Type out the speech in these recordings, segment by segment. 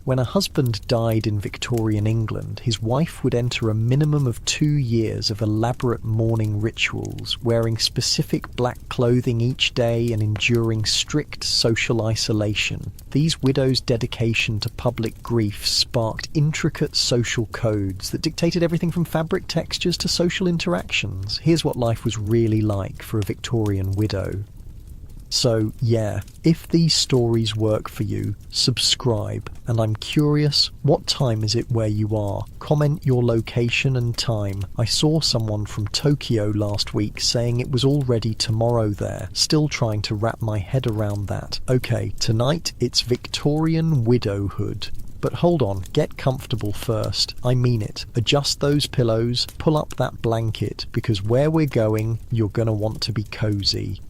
When a husband died in Victorian England, his wife would enter a minimum of 2 years of elaborate mourning rituals, wearing specific black clothing each day and enduring strict social isolation. These widows' dedication to public grief sparked intricate social codes that dictated everything from fabric textures to social interactions. Here's what life was really like for a Victorian widow. So, yeah, if these stories work for you, subscribe. And I'm curious, what time is it where you are? Comment your location and time. I saw someone from Tokyo last week saying it was already tomorrow there. Still trying to wrap my head around that. Okay, tonight it's Victorian widowhood. But hold on, get comfortable first. I mean it. Adjust those pillows, pull up that blanket, because where we're going, you're gonna want to be cozy.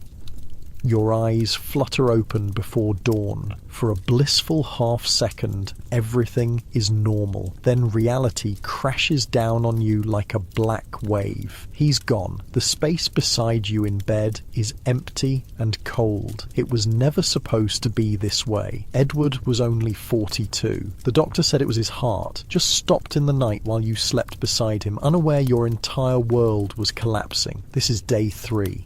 Your eyes flutter open before dawn. For a blissful half-second, everything is normal. Then reality crashes down on you like a black wave. He's gone. The space beside you in bed is empty and cold. It was never supposed to be this way. Edward was only 42. The doctor said it was his heart. Just stopped in the night while you slept beside him, unaware your entire world was collapsing. This is day 3.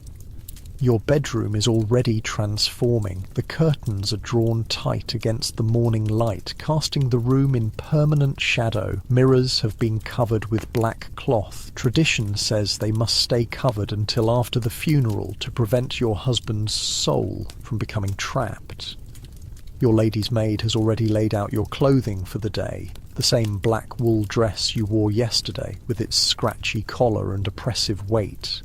Your bedroom is already transforming. The curtains are drawn tight against the morning light, casting the room in permanent shadow. Mirrors have been covered with black cloth. Tradition says they must stay covered until after the funeral to prevent your husband's soul from becoming trapped. Your lady's maid has already laid out your clothing for the day. The same black wool dress you wore yesterday, with its scratchy collar and oppressive weight.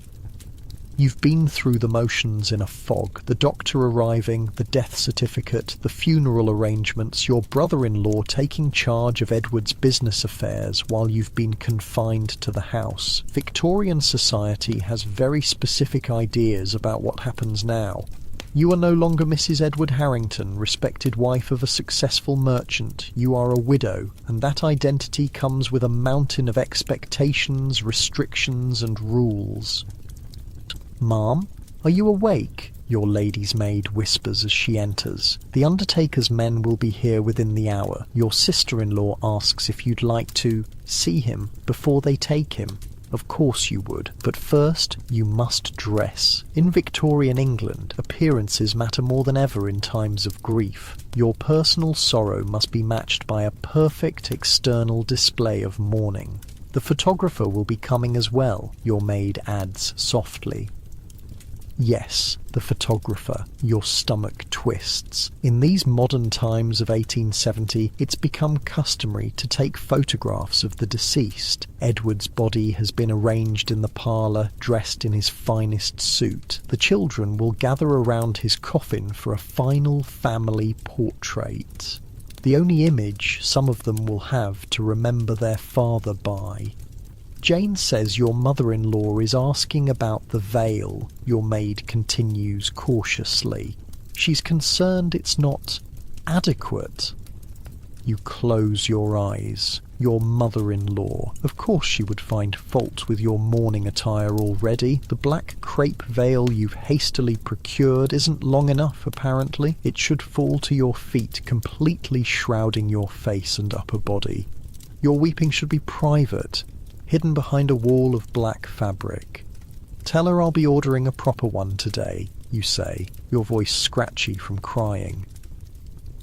You've been through the motions in a fog. The doctor arriving, the death certificate, the funeral arrangements, your brother-in-law taking charge of Edward's business affairs while you've been confined to the house. Victorian society has very specific ideas about what happens now. You are no longer Mrs. Edward Harrington, respected wife of a successful merchant. You are a widow, and that identity comes with a mountain of expectations, restrictions, and rules. "Ma'am, are you awake?" your lady's maid whispers as she enters. "The undertaker's men will be here within the hour." Your sister-in-law asks if you'd like to see him before they take him. Of course you would, but first you must dress. In Victorian England, appearances matter more than ever in times of grief. Your personal sorrow must be matched by a perfect external display of mourning. "The photographer will be coming as well," your maid adds softly. Yes, the photographer. Your stomach twists. In these modern times of 1870, it's become customary to take photographs of the deceased. Edward's body has been arranged in the parlour, dressed in his finest suit. The children will gather around his coffin for a final family portrait. The only image some of them will have to remember their father by. "Jane says your mother-in-law is asking about the veil," your maid continues cautiously. "She's concerned it's not adequate." You close your eyes. Your mother-in-law. Of course she would find fault with your mourning attire already. The black crepe veil you've hastily procured isn't long enough, apparently. It should fall to your feet, completely shrouding your face and upper body. Your weeping should be private, hidden behind a wall of black fabric. "Tell her I'll be ordering a proper one today," you say, your voice scratchy from crying.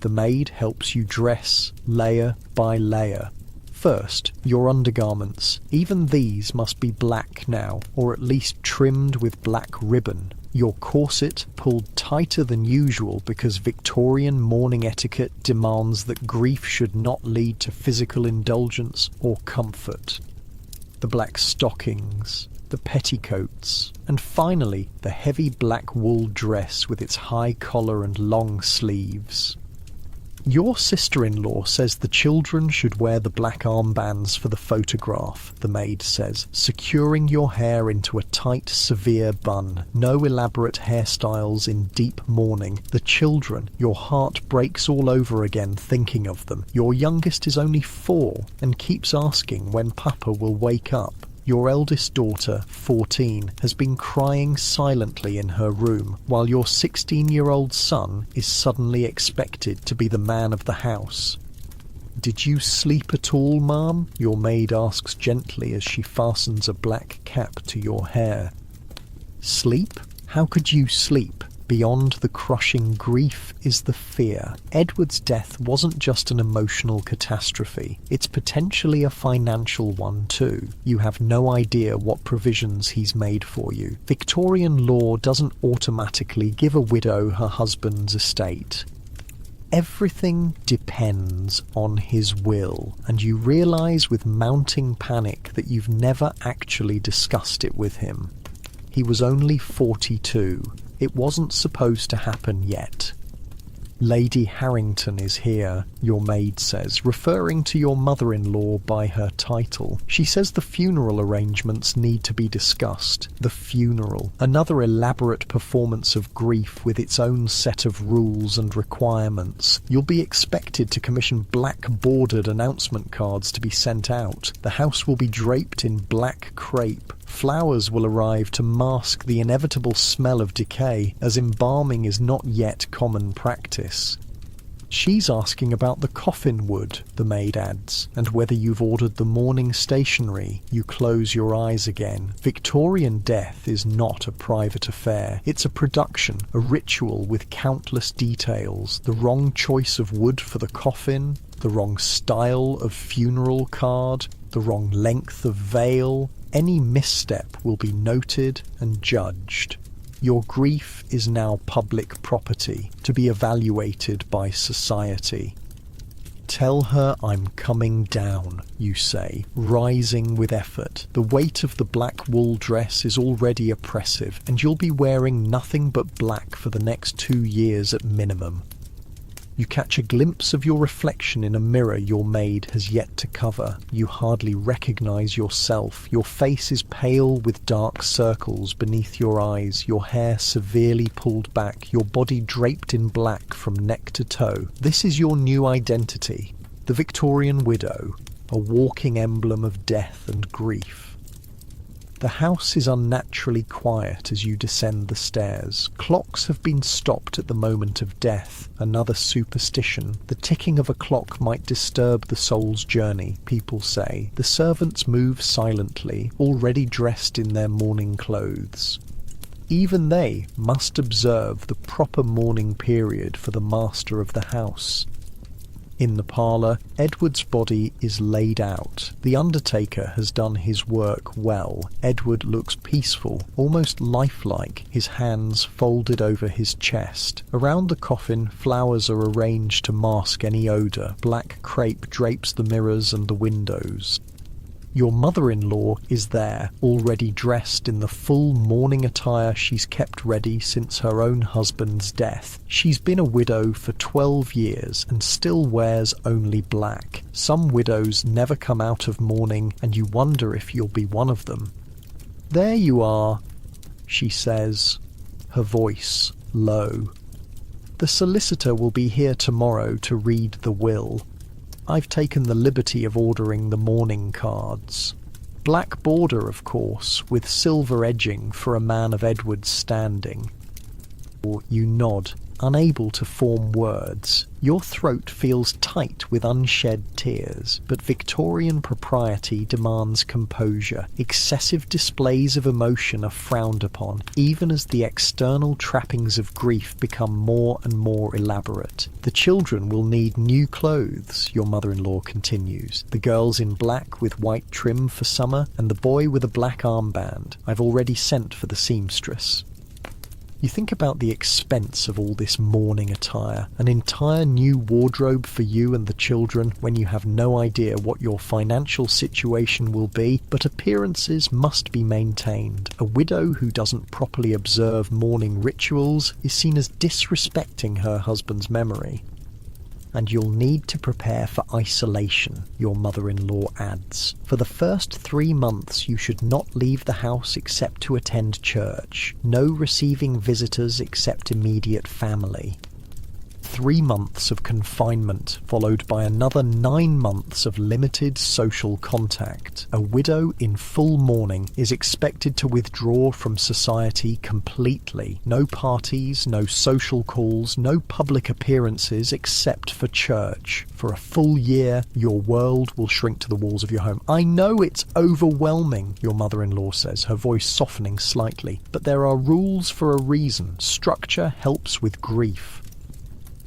The maid helps you dress, layer by layer. First, your undergarments. Even these must be black now, or at least trimmed with black ribbon. Your corset pulled tighter than usual because Victorian mourning etiquette demands that grief should not lead to physical indulgence or comfort. The black stockings, the petticoats, and finally the heavy black wool dress with its high collar and long sleeves. Your sister-in-law says the children should wear the black armbands for the photograph, the maid says, securing your hair into a tight, severe bun. No elaborate hairstyles in deep mourning. The children, your heart breaks all over again thinking of them. Your youngest is only 4 and keeps asking when Papa will wake up. Your eldest daughter, 14, has been crying silently in her room, while your 16-year-old son is suddenly expected to be the man of the house. "Did you sleep at all, ma'am?" your maid asks gently as she fastens a black cap to your hair. Sleep? How could you sleep? Beyond the crushing grief is the fear. Edward's death wasn't just an emotional catastrophe, it's potentially a financial one too. You have no idea what provisions he's made for you. Victorian law doesn't automatically give a widow her husband's estate. Everything depends on his will, and you realise with mounting panic that you've never actually discussed it with him. He was only 42. It wasn't supposed to happen yet. "Lady Harrington is here," your maid says, referring to your mother-in-law by her title. She says the funeral arrangements need to be discussed. The funeral, another elaborate performance of grief with its own set of rules and requirements. You'll be expected to commission black-bordered announcement cards to be sent out. The house will be draped in black crepe. Flowers will arrive to mask the inevitable smell of decay, as embalming is not yet common practice. "She's asking about the coffin wood," the maid adds, "and whether you've ordered the mourning stationery." You close your eyes again. Victorian death is not a private affair. It's a production, a ritual with countless details. The wrong choice of wood for the coffin, the wrong style of funeral card, the wrong length of veil. Any misstep will be noted and judged. Your grief is now public property, to be evaluated by society. "Tell her I'm coming down," you say, rising with effort. The weight of the black wool dress is already oppressive, and you'll be wearing nothing but black for the next 2 years at minimum. You catch a glimpse of your reflection in a mirror your maid has yet to cover. You hardly recognize yourself. Your face is pale with dark circles beneath your eyes, your hair severely pulled back, your body draped in black from neck to toe. This is your new identity, the Victorian widow, a walking emblem of death and grief. The house is unnaturally quiet as you descend the stairs. Clocks have been stopped at the moment of death. Another superstition. The ticking of a clock might disturb the soul's journey, people say. The servants move silently, already dressed in their mourning clothes. Even they must observe the proper mourning period for the master of the house. In the parlour, Edward's body is laid out. The undertaker has done his work well. Edward looks peaceful, almost lifelike, his hands folded over his chest. Around the coffin, flowers are arranged to mask any odour. Black crepe drapes the mirrors and the windows. Your mother-in-law is there, already dressed in the full mourning attire she's kept ready since her own husband's death. She's been a widow for 12 years and still wears only black. Some widows never come out of mourning, and you wonder if you'll be one of them. "There you are," she says, her voice low. "The solicitor will be here tomorrow to read the will. I've taken the liberty of ordering the mourning cards. Black border, of course, with silver edging for a man of Edward's standing." You nod, unable to form words. Your throat feels tight with unshed tears, but Victorian propriety demands composure. Excessive displays of emotion are frowned upon, even as the external trappings of grief become more and more elaborate. "The children will need new clothes," your mother-in-law continues. "The girls in black with white trim for summer, and the boy with a black armband. I've already sent for the seamstress." You think about the expense of all this mourning attire, an entire new wardrobe for you and the children when you have no idea what your financial situation will be, but appearances must be maintained. A widow who doesn't properly observe mourning rituals is seen as disrespecting her husband's memory. "And you'll need to prepare for isolation," your mother-in-law adds. "For the first 3 months you should not leave the house except to attend church. No receiving visitors except immediate family." 3 months of confinement, followed by another 9 months of limited social contact. A widow in full mourning is expected to withdraw from society completely. No parties, no social calls, no public appearances except for church. For a full year, your world will shrink to the walls of your home. I know it's overwhelming, your mother-in-law says, her voice softening slightly, but there are rules for a reason. Structure helps with grief.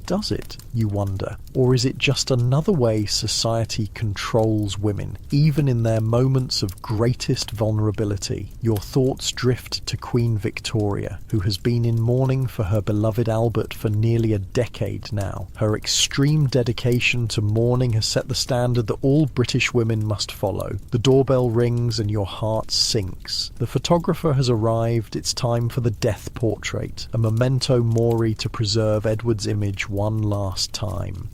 Does it, you wonder? Or is it just another way society controls women, even in their moments of greatest vulnerability? Your thoughts drift to Queen Victoria, who has been in mourning for her beloved Albert for nearly a decade now. Her extreme dedication to mourning has set the standard that all British women must follow. The doorbell rings and your heart sinks. The photographer has arrived. It's time for the death portrait, a memento mori to preserve Edward's image one last time.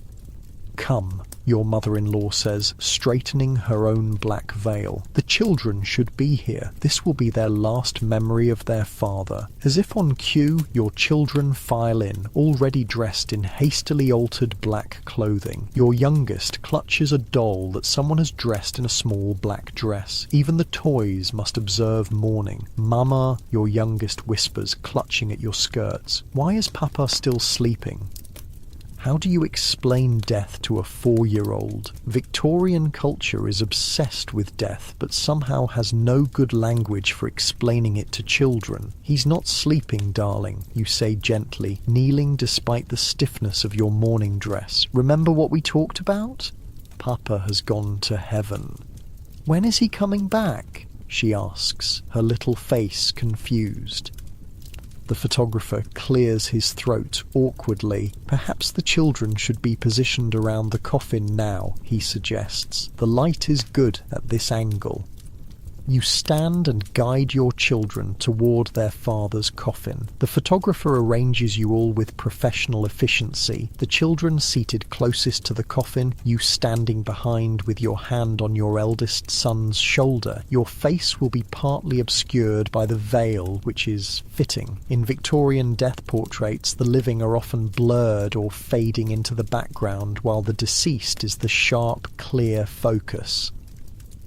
Come, your mother-in-law says, straightening her own black veil. The children should be here. This will be their last memory of their father. As if on cue, your children file in, already dressed in hastily altered black clothing. Your youngest clutches a doll that someone has dressed in a small black dress. Even the toys must observe mourning. Mama, your youngest whispers, clutching at your skirts. Why is Papa still sleeping? How do you explain death to a 4-year-old? Victorian culture is obsessed with death, but somehow has no good language for explaining it to children. He's not sleeping, darling, you say gently, kneeling despite the stiffness of your mourning dress. Remember what we talked about? Papa has gone to heaven. When is he coming back? She asks, her little face confused. The photographer clears his throat awkwardly. Perhaps the children should be positioned around the coffin now, he suggests. The light is good at this angle. You stand and guide your children toward their father's coffin. The photographer arranges you all with professional efficiency. The children seated closest to the coffin, you standing behind with your hand on your eldest son's shoulder. Your face will be partly obscured by the veil, which is fitting. In Victorian death portraits, the living are often blurred or fading into the background, while the deceased is the sharp, clear focus.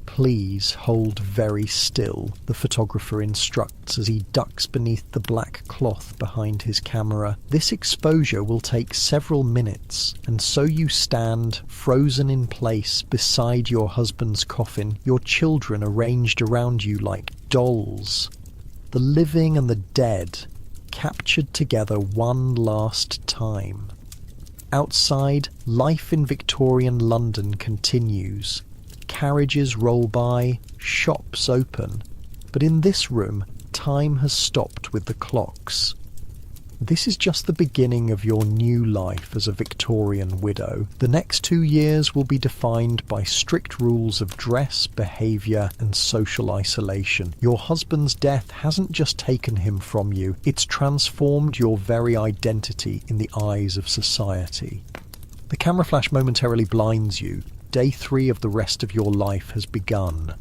Please hold very still, the photographer instructs as he ducks beneath the black cloth behind his camera. This exposure will take several minutes, and so you stand, frozen in place, beside your husband's coffin, your children arranged around you like dolls. The living and the dead, captured together one last time. Outside, life in Victorian London continues. Carriages roll by, shops open, but in this room, time has stopped with the clocks. This is just the beginning of your new life as a Victorian widow. The next 2 years will be defined by strict rules of dress, behaviour and social isolation. Your husband's death hasn't just taken him from you, it's transformed your very identity in the eyes of society. The camera flash momentarily blinds you. Day 3 of the rest of your life has begun.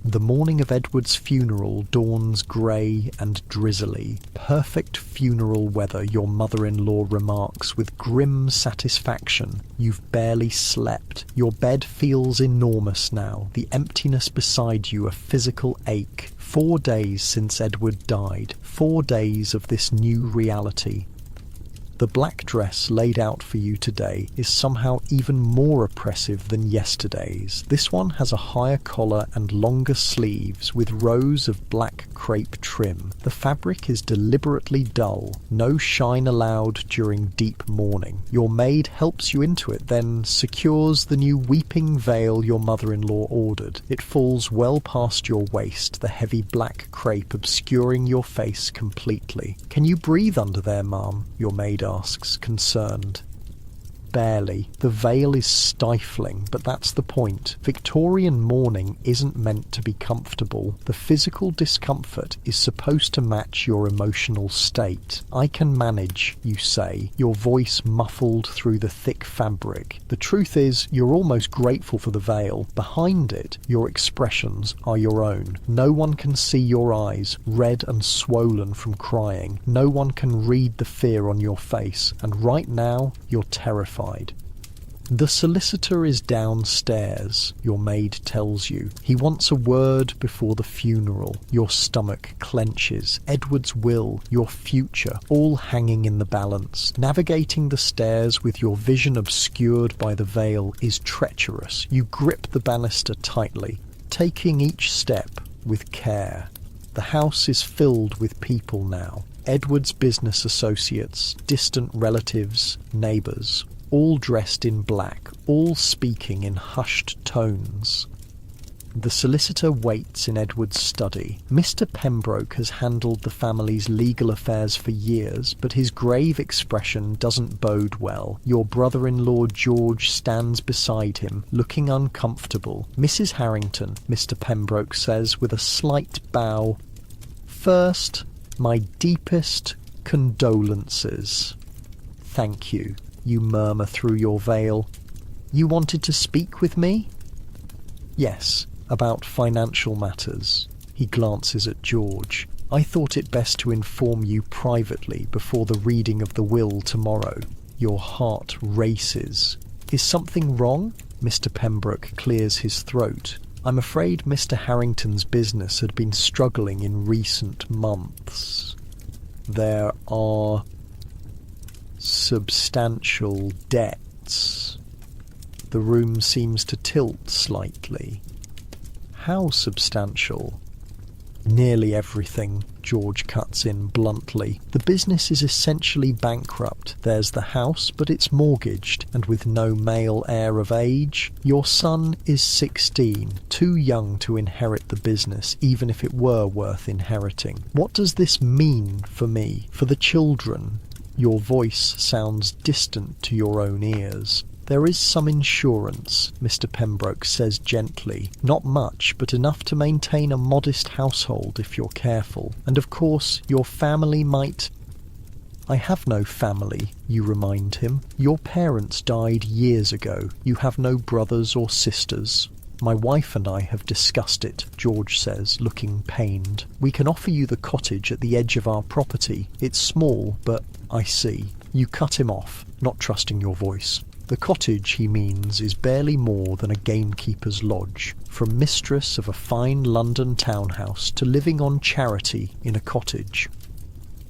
The morning of Edward's funeral dawns grey and drizzly. Perfect funeral weather, your mother-in-law remarks with grim satisfaction. You've barely slept. Your bed feels enormous now, the emptiness beside you a physical ache. 4 days since Edward died. 4 days of this new reality. The black dress laid out for you today is somehow even more oppressive than yesterday's. This one has a higher collar and longer sleeves with rows of black crepe trim. The fabric is deliberately dull, no shine allowed during deep mourning. Your maid helps you into it, then secures the new weeping veil your mother-in-law ordered. It falls well past your waist, the heavy black crepe obscuring your face completely. Can you breathe under there, ma'am? Your maid asks, concerned. Barely. The veil is stifling, but that's the point. Victorian mourning isn't meant to be comfortable. The physical discomfort is supposed to match your emotional state. I can manage, you say, your voice muffled through the thick fabric. The truth is, you're almost grateful for the veil. Behind it, your expressions are your own. No one can see your eyes, red and swollen from crying. No one can read the fear on your face, and right now, you're terrified. The solicitor is downstairs, your maid tells you. He wants a word before the funeral. Your stomach clenches. Edward's will, your future, all hanging in the balance. Navigating the stairs with your vision obscured by the veil is treacherous. You grip the banister tightly, taking each step with care. The house is filled with people now. Edward's business associates, distant relatives, neighbours, all dressed in black, all speaking in hushed tones. The solicitor waits in Edward's study. Mr. Pembroke has handled the family's legal affairs for years, but his grave expression doesn't bode well. Your brother-in-law George stands beside him, looking uncomfortable. Mrs. Harrington, Mr. Pembroke says with a slight bow, "First, my deepest condolences." "Thank you," you murmur through your veil. "You wanted to speak with me?" "Yes, about financial matters." He glances at George. "I thought it best to inform you privately before the reading of the will tomorrow." Your heart races. "Is something wrong?" Mr. Pembroke clears his throat. "I'm afraid Mr. Harrington's business had been struggling in recent months. There are substantial debts." The room seems to tilt slightly. "How substantial?" "Nearly everything," George cuts in bluntly. "The business is essentially bankrupt. There's the house, but it's mortgaged, and with no male heir of age. Your son is 16, too young to inherit the business, even if it were worth inheriting. What does this mean for me, for the children?" Your voice sounds distant to your own ears. "There is some insurance," Mr. Pembroke says gently. "Not much, but enough to maintain a modest household if you're careful. And of course, your family might—" "I have no family," you remind him. "Your parents died years ago. You have no brothers or sisters." "My wife and I have discussed it," George says, looking pained. "We can offer you the cottage at the edge of our property. It's small, but I see." You cut him off, not trusting your voice. The cottage, he means, is barely more than a gamekeeper's lodge. From mistress of a fine London townhouse to living on charity in a cottage.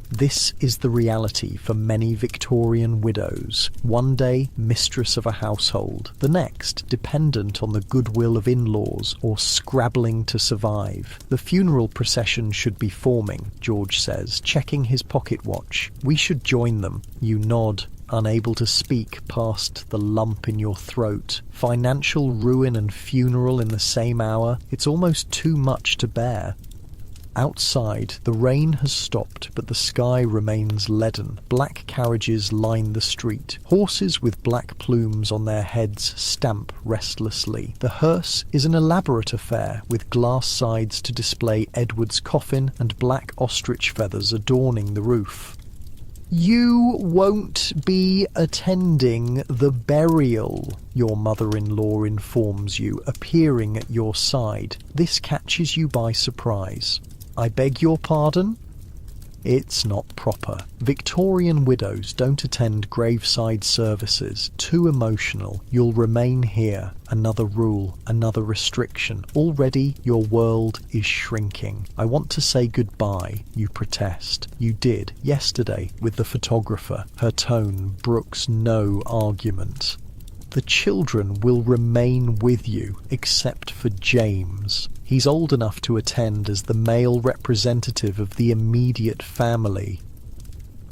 This is the reality for many Victorian widows. One day, mistress of a household. The next, dependent on the goodwill of in-laws or scrabbling to survive. The funeral procession should be forming, George says, checking his pocket watch. "We should join them." You nod, unable to speak past the lump in your throat. Financial ruin and funeral in the same hour. It's almost too much to bear. Outside, the rain has stopped, but the sky remains leaden. Black carriages line the street. Horses with black plumes on their heads stamp restlessly. The hearse is an elaborate affair, with glass sides to display Edward's coffin and black ostrich feathers adorning the roof. "You won't be attending the burial," your mother-in-law informs you, appearing at your side. This catches you by surprise. "I beg your pardon?" It's not proper. Victorian widows don't attend graveside services. Too emotional. You'll remain here. Another rule, another restriction. Already your world is shrinking. "I want to say goodbye," you protest. You did, yesterday, with the photographer. Her tone brooks no argument. "The children will remain with you, except for James. He's old enough to attend as the male representative of the immediate family."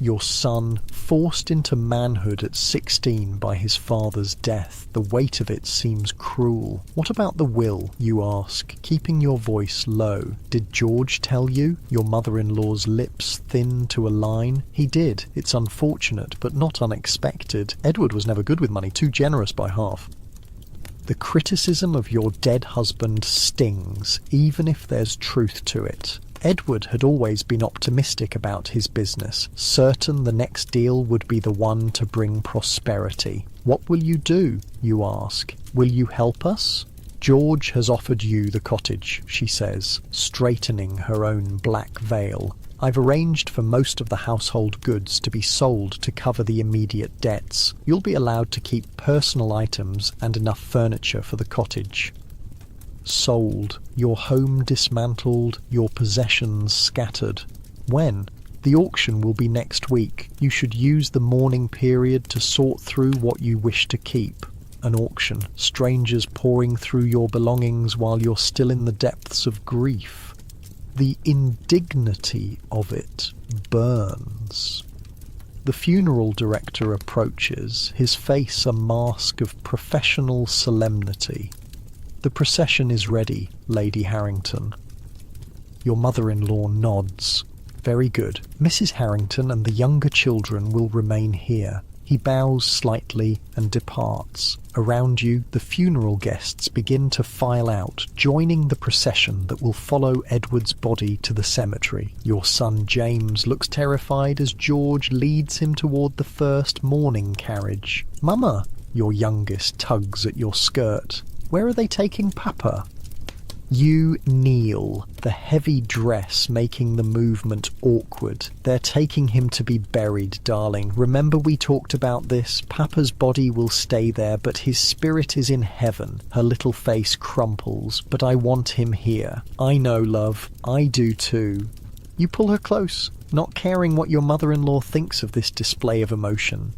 Your son, forced into manhood at 16 by his father's death. The weight of it seems cruel. What about the will, you ask, keeping your voice low. Did George tell you? Your mother-in-law's lips thin to a line. He did. It's unfortunate, but not unexpected. Edward was never good with money, too generous by half. The criticism of your dead husband stings, even if there's truth to it. Edward had always been optimistic about his business, certain the next deal would be the one to bring prosperity. What will you do, you ask? Will you help us? George has offered you the cottage, she says, straightening her own black veil. I've arranged for most of the household goods to be sold to cover the immediate debts. You'll be allowed to keep personal items and enough furniture for the cottage. Sold, your home dismantled, your possessions scattered. When? The auction will be next week. You should use the mourning period to sort through what you wish to keep. An auction, strangers pouring through your belongings while you're still in the depths of grief. The indignity of it burns. The funeral director approaches, his face a mask of professional solemnity. The procession is ready, Lady Harrington. Your mother-in-law nods. Very good. Mrs. Harrington and the younger children will remain here. He bows slightly and departs. Around you, the funeral guests begin to file out, joining the procession that will follow Edward's body to the cemetery. Your son James looks terrified as George leads him toward the first mourning carriage. Mama, your youngest tugs at your skirt. Where are they taking Papa? You kneel, the heavy dress making the movement awkward. They're taking him to be buried, darling. Remember we talked about this? Papa's body will stay there, but his spirit is in heaven. Her little face crumples. But I want him here. I know, love. I do too. You pull her close, not caring what your mother-in-law thinks of this display of emotion.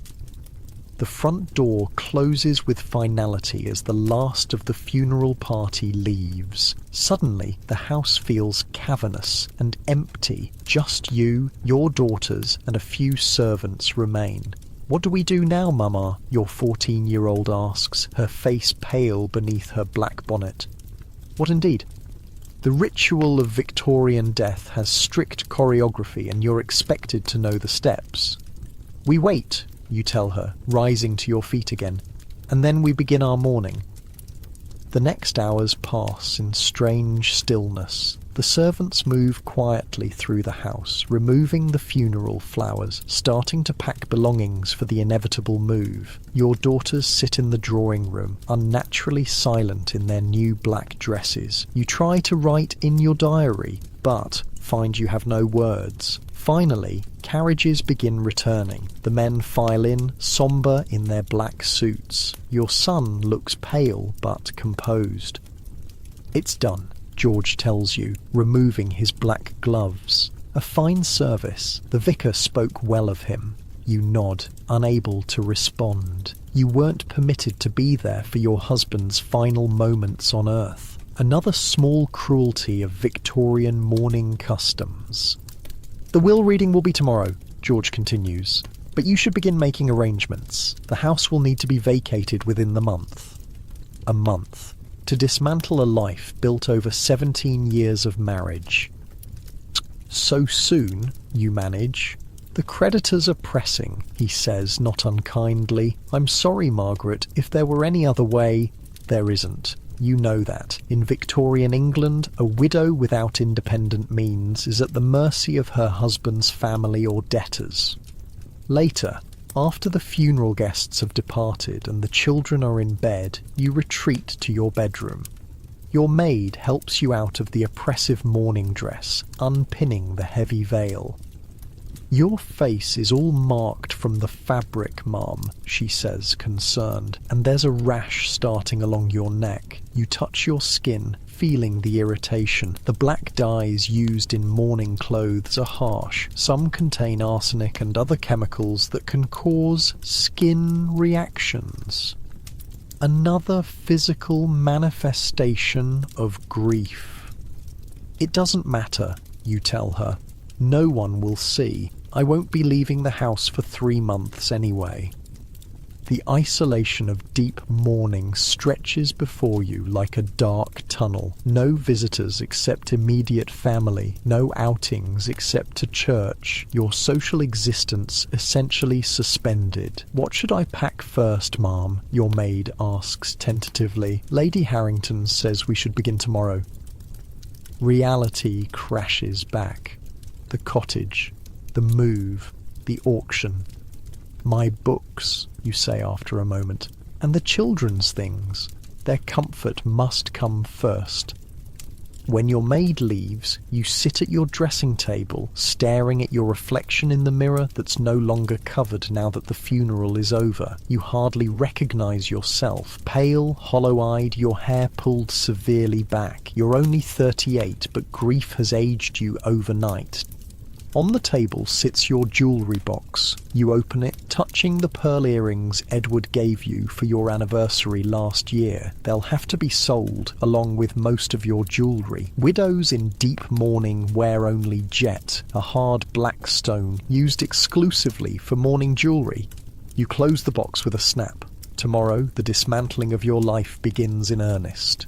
The front door closes with finality as the last of the funeral party leaves. Suddenly, the house feels cavernous and empty. Just you, your daughters, and a few servants remain. What do we do now, Mama? Your 14-year-old asks, her face pale beneath her black bonnet. What indeed? The ritual of Victorian death has strict choreography and you're expected to know the steps. We wait, you tell her, rising to your feet again, and then we begin our mourning. The next hours pass in strange stillness. The servants move quietly through the house, removing the funeral flowers, starting to pack belongings for the inevitable move. Your daughters sit in the drawing room, unnaturally silent in their new black dresses. You try to write in your diary, but find you have no words. Finally, carriages begin returning. The men file in, sombre in their black suits. Your son looks pale but composed. It's done, George tells you, removing his black gloves. A fine service. The vicar spoke well of him. You nod, unable to respond. You weren't permitted to be there for your husband's final moments on earth. Another small cruelty of Victorian mourning customs. The will reading will be tomorrow, George continues, but you should begin making arrangements. The house will need to be vacated within the month. A month. To dismantle a life built over 17 years of marriage. So soon, you manage. The creditors are pressing, he says, not unkindly. I'm sorry, Margaret, if there were any other way. There isn't. You know that. In Victorian England, a widow without independent means is at the mercy of her husband's family or debtors. Later, after the funeral guests have departed and the children are in bed, you retreat to your bedroom. Your maid helps you out of the oppressive mourning dress, unpinning the heavy veil. Your face is all marked from the fabric, Mum, she says, concerned, and there's a rash starting along your neck. You touch your skin, feeling the irritation. The black dyes used in mourning clothes are harsh. Some contain arsenic and other chemicals that can cause skin reactions. Another physical manifestation of grief. It doesn't matter, you tell her. No one will see. I won't be leaving the house for 3 months anyway. The isolation of deep mourning stretches before you like a dark tunnel. No visitors except immediate family, no outings except to church. Your social existence essentially suspended. What should I pack first, ma'am? Your maid asks tentatively. Lady Harrington says we should begin tomorrow. Reality crashes back. The cottage, the move, the auction. My books, you say after a moment, and the children's things. Their comfort must come first. When your maid leaves, you sit at your dressing table, staring at your reflection in the mirror that's no longer covered now that the funeral is over. You hardly recognize yourself, pale, hollow-eyed, your hair pulled severely back. You're only 38, but grief has aged you overnight. On the table sits your jewellery box. You open it, touching the pearl earrings Edward gave you for your anniversary last year. They'll have to be sold, along with most of your jewellery. Widows in deep mourning wear only jet, a hard black stone used exclusively for mourning jewellery. You close the box with a snap. Tomorrow, the dismantling of your life begins in earnest.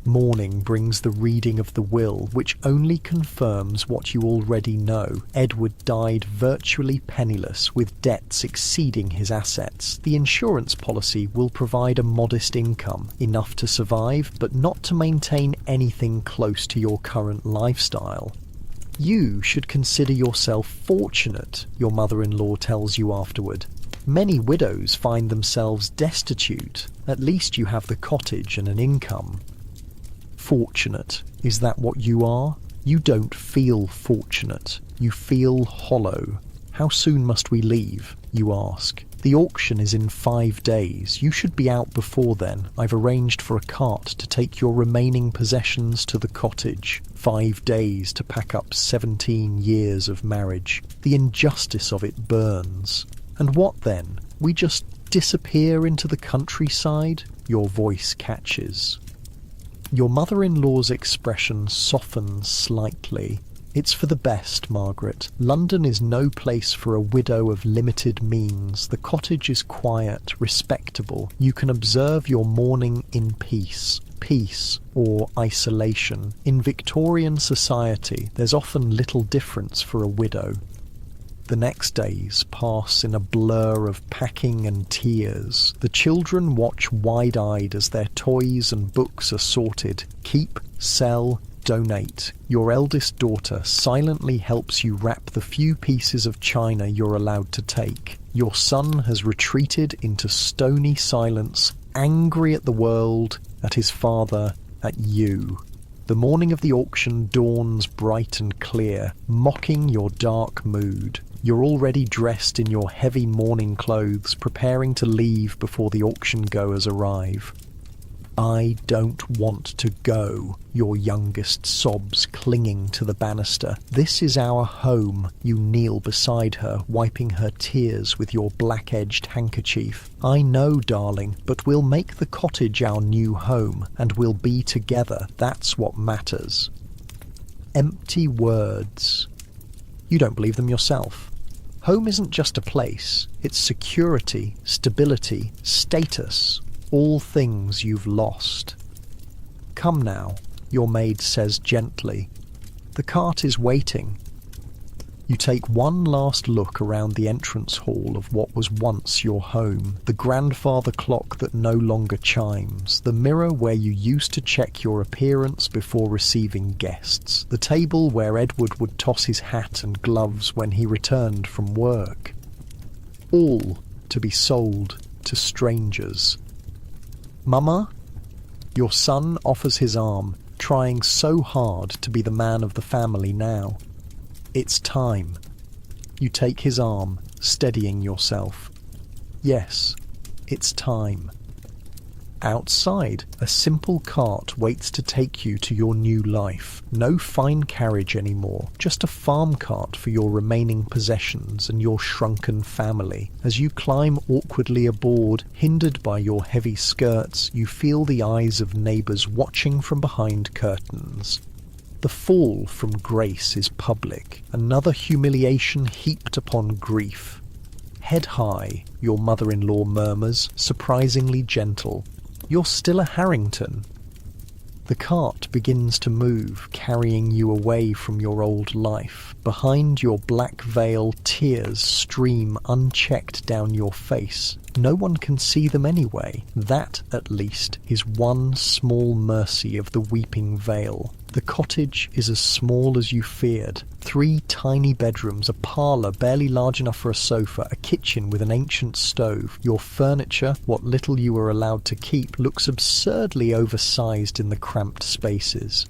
Morning brings the reading of the will, which only confirms what you already know. Edward died virtually penniless, with debts exceeding his assets. The insurance policy will provide a modest income, enough to survive, but not to maintain anything close to your current lifestyle. You should consider yourself fortunate, your mother-in-law tells you afterward. Many widows find themselves destitute. At least you have the cottage and an income. Fortunate. Is that what you are? You don't feel fortunate. You feel hollow. How soon must we leave? You ask. The auction is in 5 days. You should be out before then. I've arranged for a cart to take your remaining possessions to the cottage. 5 days to pack up 17 years of marriage. The injustice of it burns. And what then? We just disappear into the countryside? Your voice catches. Your mother-in-law's expression softens slightly. It's for the best, Margaret. London is no place for a widow of limited means. The cottage is quiet, respectable. You can observe your mourning in peace. Peace or isolation. In Victorian society, there's often little difference for a widow. The next days pass in a blur of packing and tears. The children watch wide-eyed as their toys and books are sorted. Keep, sell, donate. Your eldest daughter silently helps you wrap the few pieces of china you're allowed to take. Your son has retreated into stony silence, angry at the world, at his father, at you. The morning of the auction dawns bright and clear, mocking your dark mood. You're already dressed in your heavy mourning clothes, preparing to leave before the auction goers arrive. I don't want to go, your youngest sobs, clinging to the banister. This is our home. You kneel beside her, wiping her tears with your black-edged handkerchief. I know, darling, but we'll make the cottage our new home, and we'll be together. That's what matters. Empty words. You don't believe them yourself. Home isn't just a place. It's security, stability, status. All things you've lost. Come now, your maid says gently. The cart is waiting. You take one last look around the entrance hall of what was once your home. The grandfather clock that no longer chimes. The mirror where you used to check your appearance before receiving guests. The table where Edward would toss his hat and gloves when he returned from work. All to be sold to strangers. Mama? Your son offers his arm, trying so hard to be the man of the family now. It's time. You take his arm, steadying yourself. Yes, it's time. Outside, a simple cart waits to take you to your new life. No fine carriage anymore, just a farm cart for your remaining possessions and your shrunken family. As you climb awkwardly aboard, hindered by your heavy skirts, you feel the eyes of neighbours watching from behind curtains. The fall from grace is public, another humiliation heaped upon grief. Head high, your mother-in-law murmurs, surprisingly gentle. You're still a Harrington. The cart begins to move, carrying you away from your old life. Behind your black veil, tears stream unchecked down your face. No one can see them anyway. That, at least, is one small mercy of the weeping veil. The cottage is as small as you feared. 3 tiny bedrooms, a parlour barely large enough for a sofa, a kitchen with an ancient stove. Your furniture, what little you were allowed to keep, looks absurdly oversized in the cramped spaces.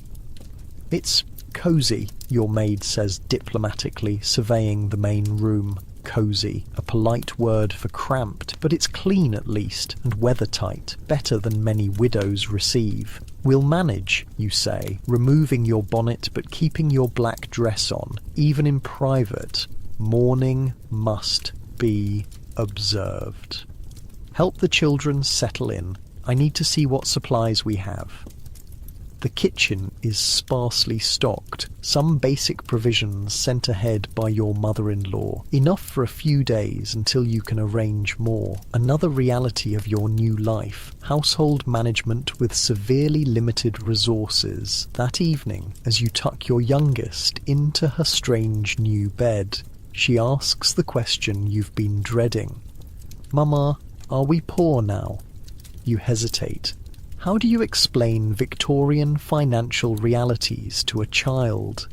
It's cosy, your maid says diplomatically, surveying the main room. Cosy, a polite word for cramped, but it's clean at least, and weathertight, better than many widows receive. We'll manage, you say, removing your bonnet but keeping your black dress on, even in private. Mourning must be observed. Help the children settle in. I need to see what supplies we have. The kitchen is sparsely stocked, some basic provisions sent ahead by your mother-in-law, enough for a few days until you can arrange more. Another reality of your new life, household management with severely limited resources. That evening, as you tuck your youngest into her strange new bed, she asks the question you've been dreading. "Mama, are we poor now?" You hesitate. How do you explain Victorian financial realities to a child?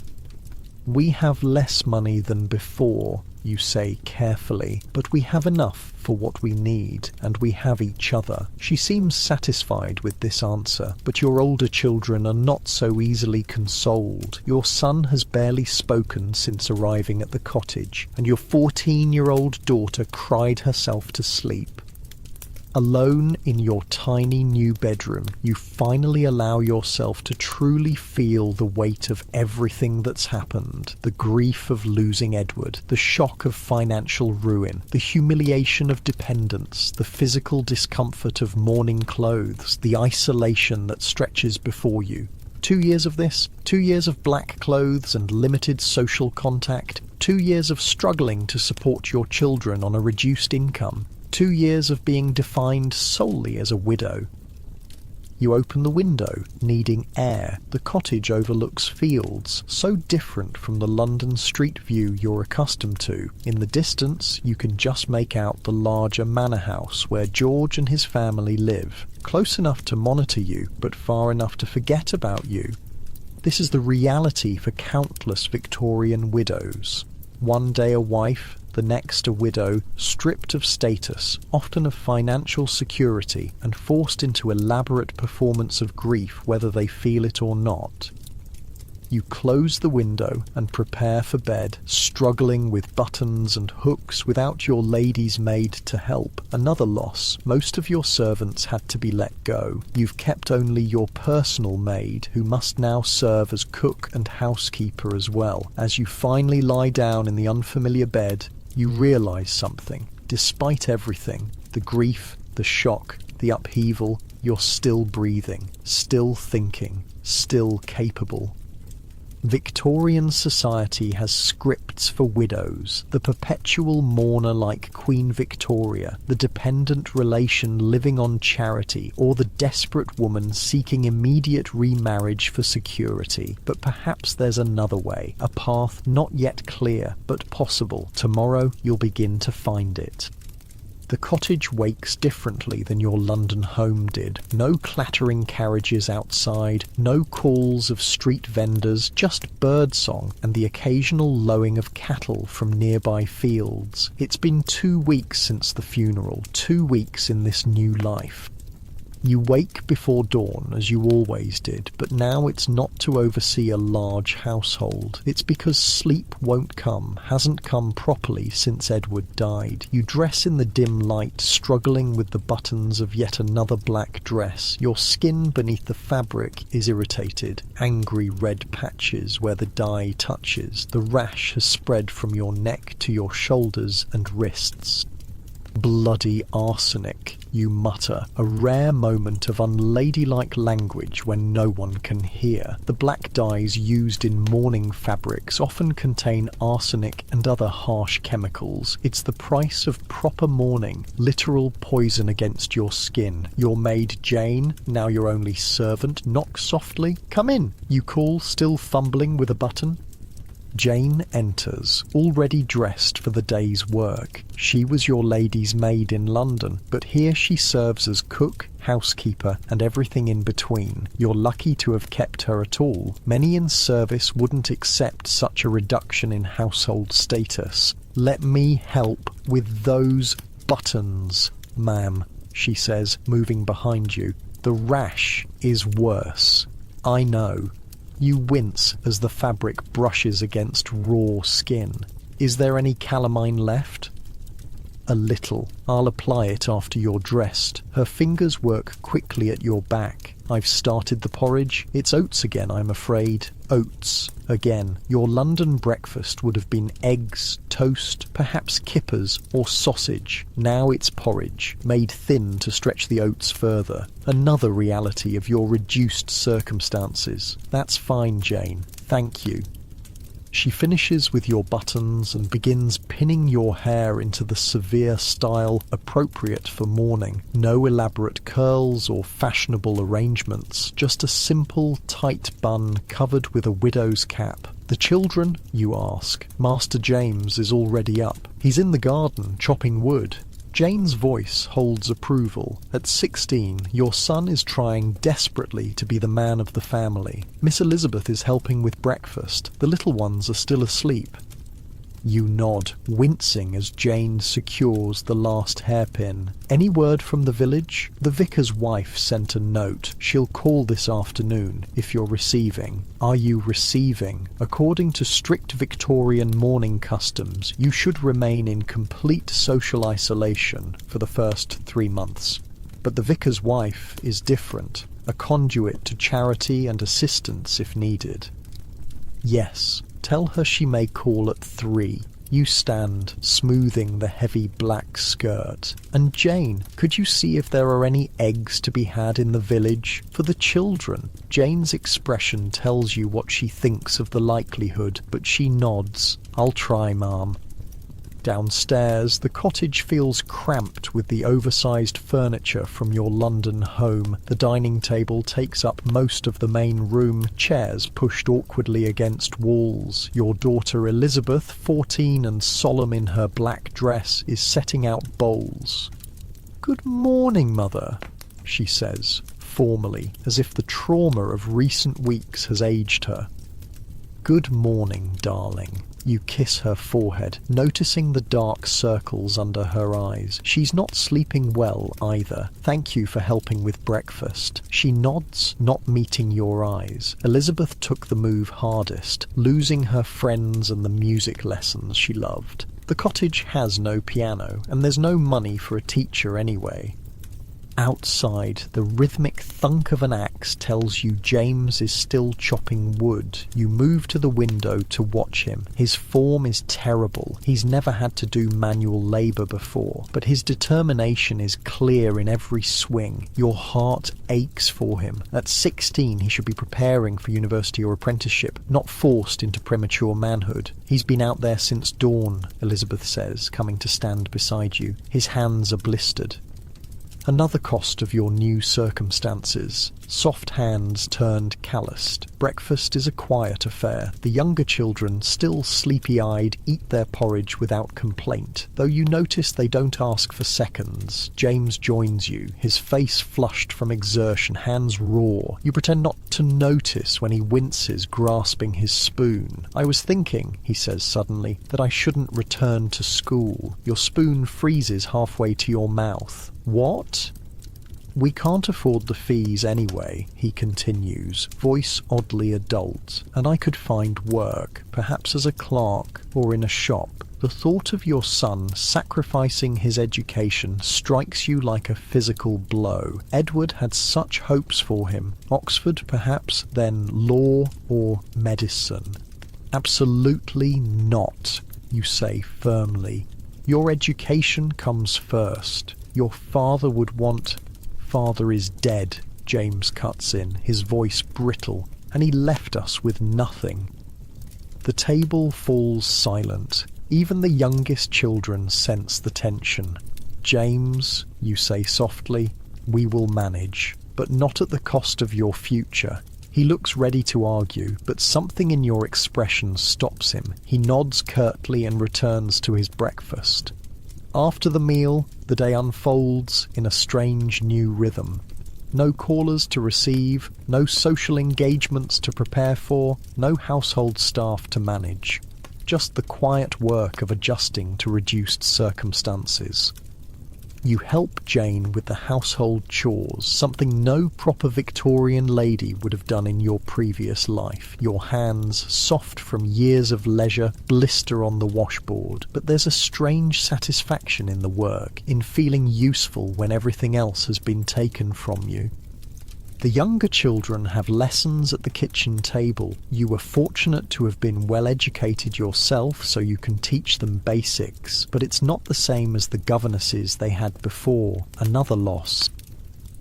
"We have less money than before," you say carefully, "but we have enough for what we need, and we have each other." She seems satisfied with this answer, but your older children are not so easily consoled. Your son has barely spoken since arriving at the cottage, and your 14-year-old daughter cried herself to sleep. Alone in your tiny new bedroom, you finally allow yourself to truly feel the weight of everything that's happened. The grief of losing Edward, the shock of financial ruin, the humiliation of dependence, the physical discomfort of mourning clothes, the isolation that stretches before you. 2 years of this, 2 years of black clothes and limited social contact, 2 years of struggling to support your children on a reduced income. 2 years of being defined solely as a widow. You open the window, needing air. The cottage overlooks fields, so different from the London street view you're accustomed to. In the distance, you can just make out the larger manor house where George and his family live, close enough to monitor you, but far enough to forget about you. This is the reality for countless Victorian widows. One day a wife, the next a widow, stripped of status, often of financial security, and forced into elaborate performance of grief whether they feel it or not. You close the window and prepare for bed, struggling with buttons and hooks without your lady's maid to help. Another loss. Most of your servants had to be let go. You've kept only your personal maid, who must now serve as cook and housekeeper as well. As you finally lie down in the unfamiliar bed, you realize something. Despite everything, the grief, the shock, the upheaval, you're still breathing, still thinking, still capable. Victorian society has scripts for widows, the perpetual mourner like Queen Victoria, the dependent relation living on charity, or the desperate woman seeking immediate remarriage for security. But perhaps there's another way, a path not yet clear, but possible. Tomorrow you'll begin to find it. The cottage wakes differently than your London home did. No clattering carriages outside, no calls of street vendors, just birdsong and the occasional lowing of cattle from nearby fields. It's been 2 weeks since the funeral, 2 weeks in this new life. You wake before dawn, as you always did, but now it's not to oversee a large household. It's because sleep won't come, hasn't come properly since Edward died. You dress in the dim light, struggling with the buttons of yet another black dress. Your skin beneath the fabric is irritated, angry red patches where the dye touches. The rash has spread from your neck to your shoulders and wrists. Bloody arsenic, you mutter, a rare moment of unladylike language when no one can hear. The black dyes used in mourning fabrics often contain arsenic and other harsh chemicals. It's the price of proper mourning, literal poison against your skin. Your maid Jane, now your only servant, knocks softly. "Come in," you call, still fumbling with a button. Jane enters, already dressed for the day's work. She was your lady's maid in London, but here she serves as cook, housekeeper, and everything in between. You're lucky to have kept her at all. Many in service wouldn't accept such a reduction in household status. "Let me help with those buttons, ma'am," she says, moving behind you. "The rash is worse." "I know." You wince as the fabric brushes against raw skin. "Is there any calamine left?" "A little. I'll apply it after you're dressed." Her fingers work quickly at your back. "I've started the porridge. It's oats again, I'm afraid." Oats again. Your London breakfast would have been eggs, toast, perhaps kippers or sausage. Now it's porridge, made thin to stretch the oats further. Another reality of your reduced circumstances. "That's fine, Jane. Thank you." She finishes with your buttons and begins pinning your hair into the severe style appropriate for mourning. No elaborate curls or fashionable arrangements, just a simple, tight bun covered with a widow's cap. "The children?" you ask. "Master James is already up. He's in the garden, chopping wood." Jane's voice holds approval. At 16, your son is trying desperately to be the man of the family. Miss Elizabeth is helping with breakfast. The little ones are still asleep. You nod, wincing as Jane secures the last hairpin. "Any word from the village?" "The vicar's wife sent a note. She'll call this afternoon, if you're receiving." Are you receiving? According to strict Victorian mourning customs, you should remain in complete social isolation for the first 3 months. But the vicar's wife is different, a conduit to charity and assistance if needed. "Yes. Tell her she may call at 3. You stand, smoothing the heavy black skirt. "And Jane, could you see if there are any eggs to be had in the village? For the children." Jane's expression tells you what she thinks of the likelihood, but she nods. "I'll try, ma'am." Downstairs, the cottage feels cramped with the oversized furniture from your London home. The dining table takes up most of the main room, chairs pushed awkwardly against walls. Your daughter Elizabeth, 14 and solemn in her black dress, is setting out bowls. "Good morning, mother," she says, formally, as if the trauma of recent weeks has aged her. "Good morning, darling." You kiss her forehead, noticing the dark circles under her eyes. She's not sleeping well either. "Thank you for helping with breakfast." She nods, not meeting your eyes. Elizabeth took the move hardest, losing her friends and the music lessons she loved. The cottage has no piano, and there's no money for a teacher anyway. Outside, the rhythmic thunk of an axe tells you James is still chopping wood. You move to the window to watch him. His form is terrible. He's never had to do manual labour before, but his determination is clear in every swing. Your heart aches for him. At 16, he should be preparing for university or apprenticeship, not forced into premature manhood. "He's been out there since dawn," Elizabeth says, coming to stand beside you. His hands are blistered. Another cost of your new circumstances. Soft hands turned calloused. Breakfast is a quiet affair. The younger children, still sleepy-eyed, eat their porridge without complaint, though you notice they don't ask for seconds. James joins you, his face flushed from exertion, hands raw. You pretend not to notice when he winces, grasping his spoon. "I was thinking," he says suddenly, "that I shouldn't return to school." Your spoon freezes halfway to your mouth. "What?" "We can't afford the fees anyway," he continues, voice oddly adult, "and I could find work, perhaps as a clerk or in a shop." The thought of your son sacrificing his education strikes you like a physical blow. Edward had such hopes for him. Oxford, perhaps, then law or medicine. "Absolutely not," you say firmly. Your education comes first. Your father would want... Father is dead, James cuts in, his voice brittle, and he left us with nothing. The table falls silent. Even the youngest children sense the tension. James, you say softly, we will manage, but not at the cost of your future. He looks ready to argue, but something in your expression stops him. He nods curtly and returns to his breakfast. After the meal, the day unfolds in a strange new rhythm. No callers to receive, no social engagements to prepare for, no household staff to manage. Just the quiet work of adjusting to reduced circumstances. You help Jane with the household chores, something no proper Victorian lady would have done in your previous life. Your hands, soft from years of leisure, blister on the washboard, but there's a strange satisfaction in the work, in feeling useful when everything else has been taken from you. The younger children have lessons at the kitchen table. You were fortunate to have been well educated yourself, so you can teach them basics, but it's not the same as the governesses they had before. Another loss.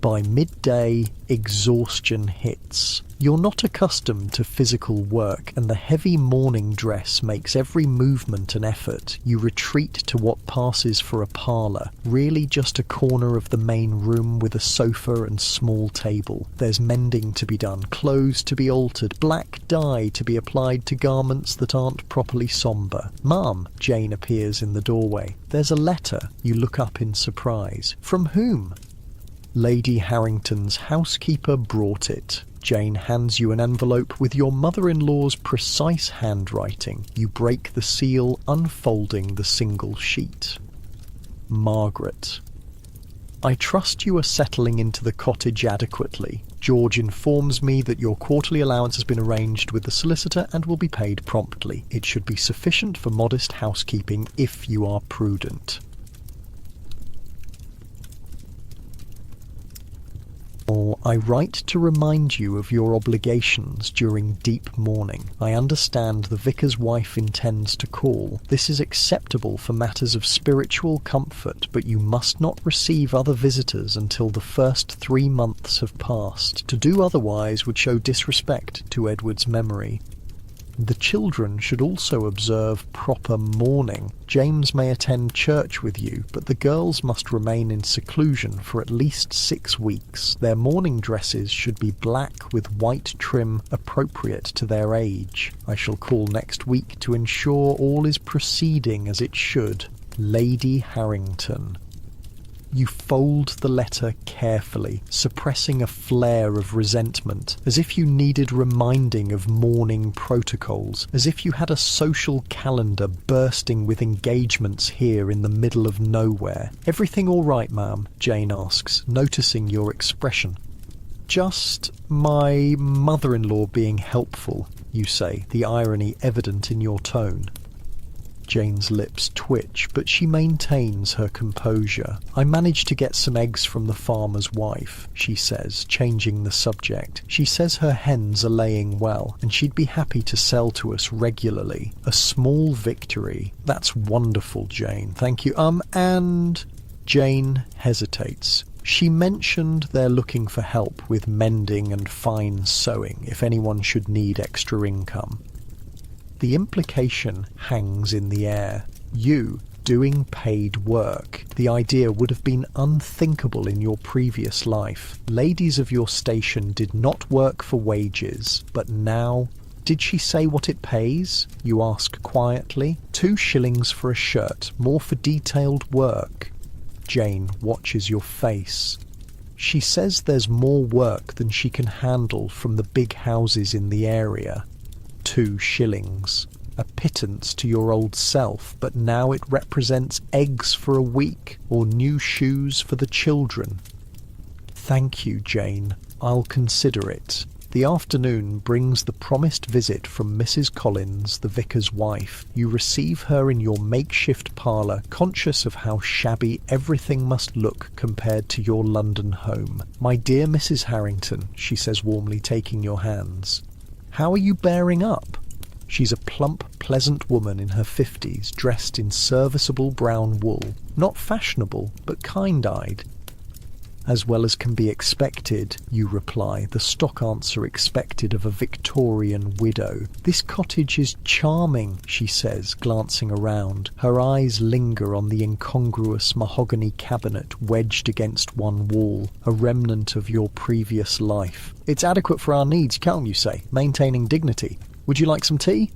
By midday, exhaustion hits. You're not accustomed to physical work, and the heavy morning dress makes every movement an effort. You retreat to what passes for a parlour, really just a corner of the main room with a sofa and small table. There's mending to be done, clothes to be altered, black dye to be applied to garments that aren't properly sombre. Mum, Jane appears in the doorway. There's a letter. You look up in surprise. From whom? Lady Harrington's housekeeper brought it. Jane hands you an envelope with your mother-in-law's precise handwriting. You break the seal, unfolding the single sheet. Margaret. I trust you are settling into the cottage adequately. George informs me that your quarterly allowance has been arranged with the solicitor and will be paid promptly. It should be sufficient for modest housekeeping if you are prudent.I write to remind you of your obligations during deep mourning. I understand the vicar's wife intends to call. This is acceptable for matters of spiritual comfort, but you must not receive other visitors until the first 3 months have passed. To do otherwise would show disrespect to Edward's memory. The children should also observe proper mourning. James may attend church with you, but the girls must remain in seclusion for at least 6 weeks. Their mourning dresses should be black with white trim appropriate to their age. I shall call next week to ensure all is proceeding as it should. Lady Harrington. You fold the letter carefully, suppressing a flare of resentment, as if you needed reminding of mourning protocols, as if you had a social calendar bursting with engagements here in the middle of nowhere. Everything all right, ma'am? Jane asks, noticing your expression. Just my mother-in-law being helpful, you say, the irony evident in your tone. Jane's lips twitch, but she maintains her composure. I managed to get some eggs from the farmer's wife, she says, changing the subject. She says her hens are laying well, and she'd be happy to sell to us regularly. A small victory. That's wonderful, Jane. Thank you. And... Jane hesitates. She mentioned they're looking for help with mending and fine sewing if anyone should need extra income. The implication hangs in the air. You, doing paid work. The idea would have been unthinkable in your previous life. Ladies of your station did not work for wages, but now... Did she say what it pays? You ask quietly. 2 shillings for a shirt, more for detailed work. Jane watches your face. She says there's more work than she can handle from the big houses in the area. 2 shillings. A pittance to your old self, but now it represents eggs for a week or new shoes for the children. Thank you, Jane. I'll consider it. The afternoon brings the promised visit from Mrs. Collins, the vicar's wife. You receive her in your makeshift parlour, conscious of how shabby everything must look compared to your London home. My dear Mrs. Harrington, she says warmly, taking your hands. How are you bearing up? She's a plump, pleasant woman in her 50s, dressed in serviceable brown wool. Not fashionable, but kind-eyed. As well as can be expected, you reply, the stock answer expected of a Victorian widow. This cottage is charming, she says, glancing around. Her eyes linger on the incongruous mahogany cabinet wedged against one wall, a remnant of your previous life. It's adequate for our needs, calm, you say, maintaining dignity. Would you like some tea?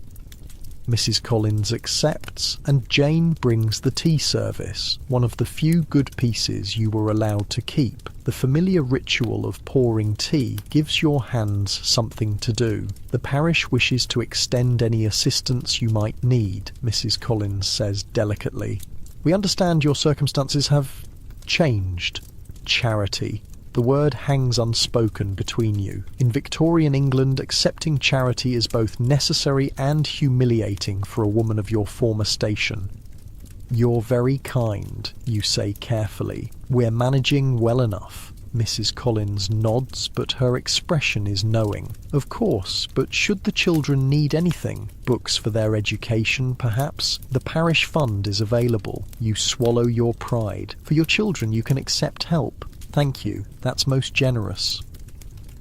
Mrs. Collins accepts, and Jane brings the tea service, one of the few good pieces you were allowed to keep. The familiar ritual of pouring tea gives your hands something to do. The parish wishes to extend any assistance you might need, Mrs. Collins says delicately. We understand your circumstances have changed. Charity. The word hangs unspoken between you. In Victorian England, accepting charity is both necessary and humiliating for a woman of your former station. You're very kind, you say carefully. We're managing well enough. Mrs. Collins nods, but her expression is knowing. Of course, but should the children need anything, books for their education, perhaps, the parish fund is available. You swallow your pride. For your children, you can accept help. Thank you, that's most generous.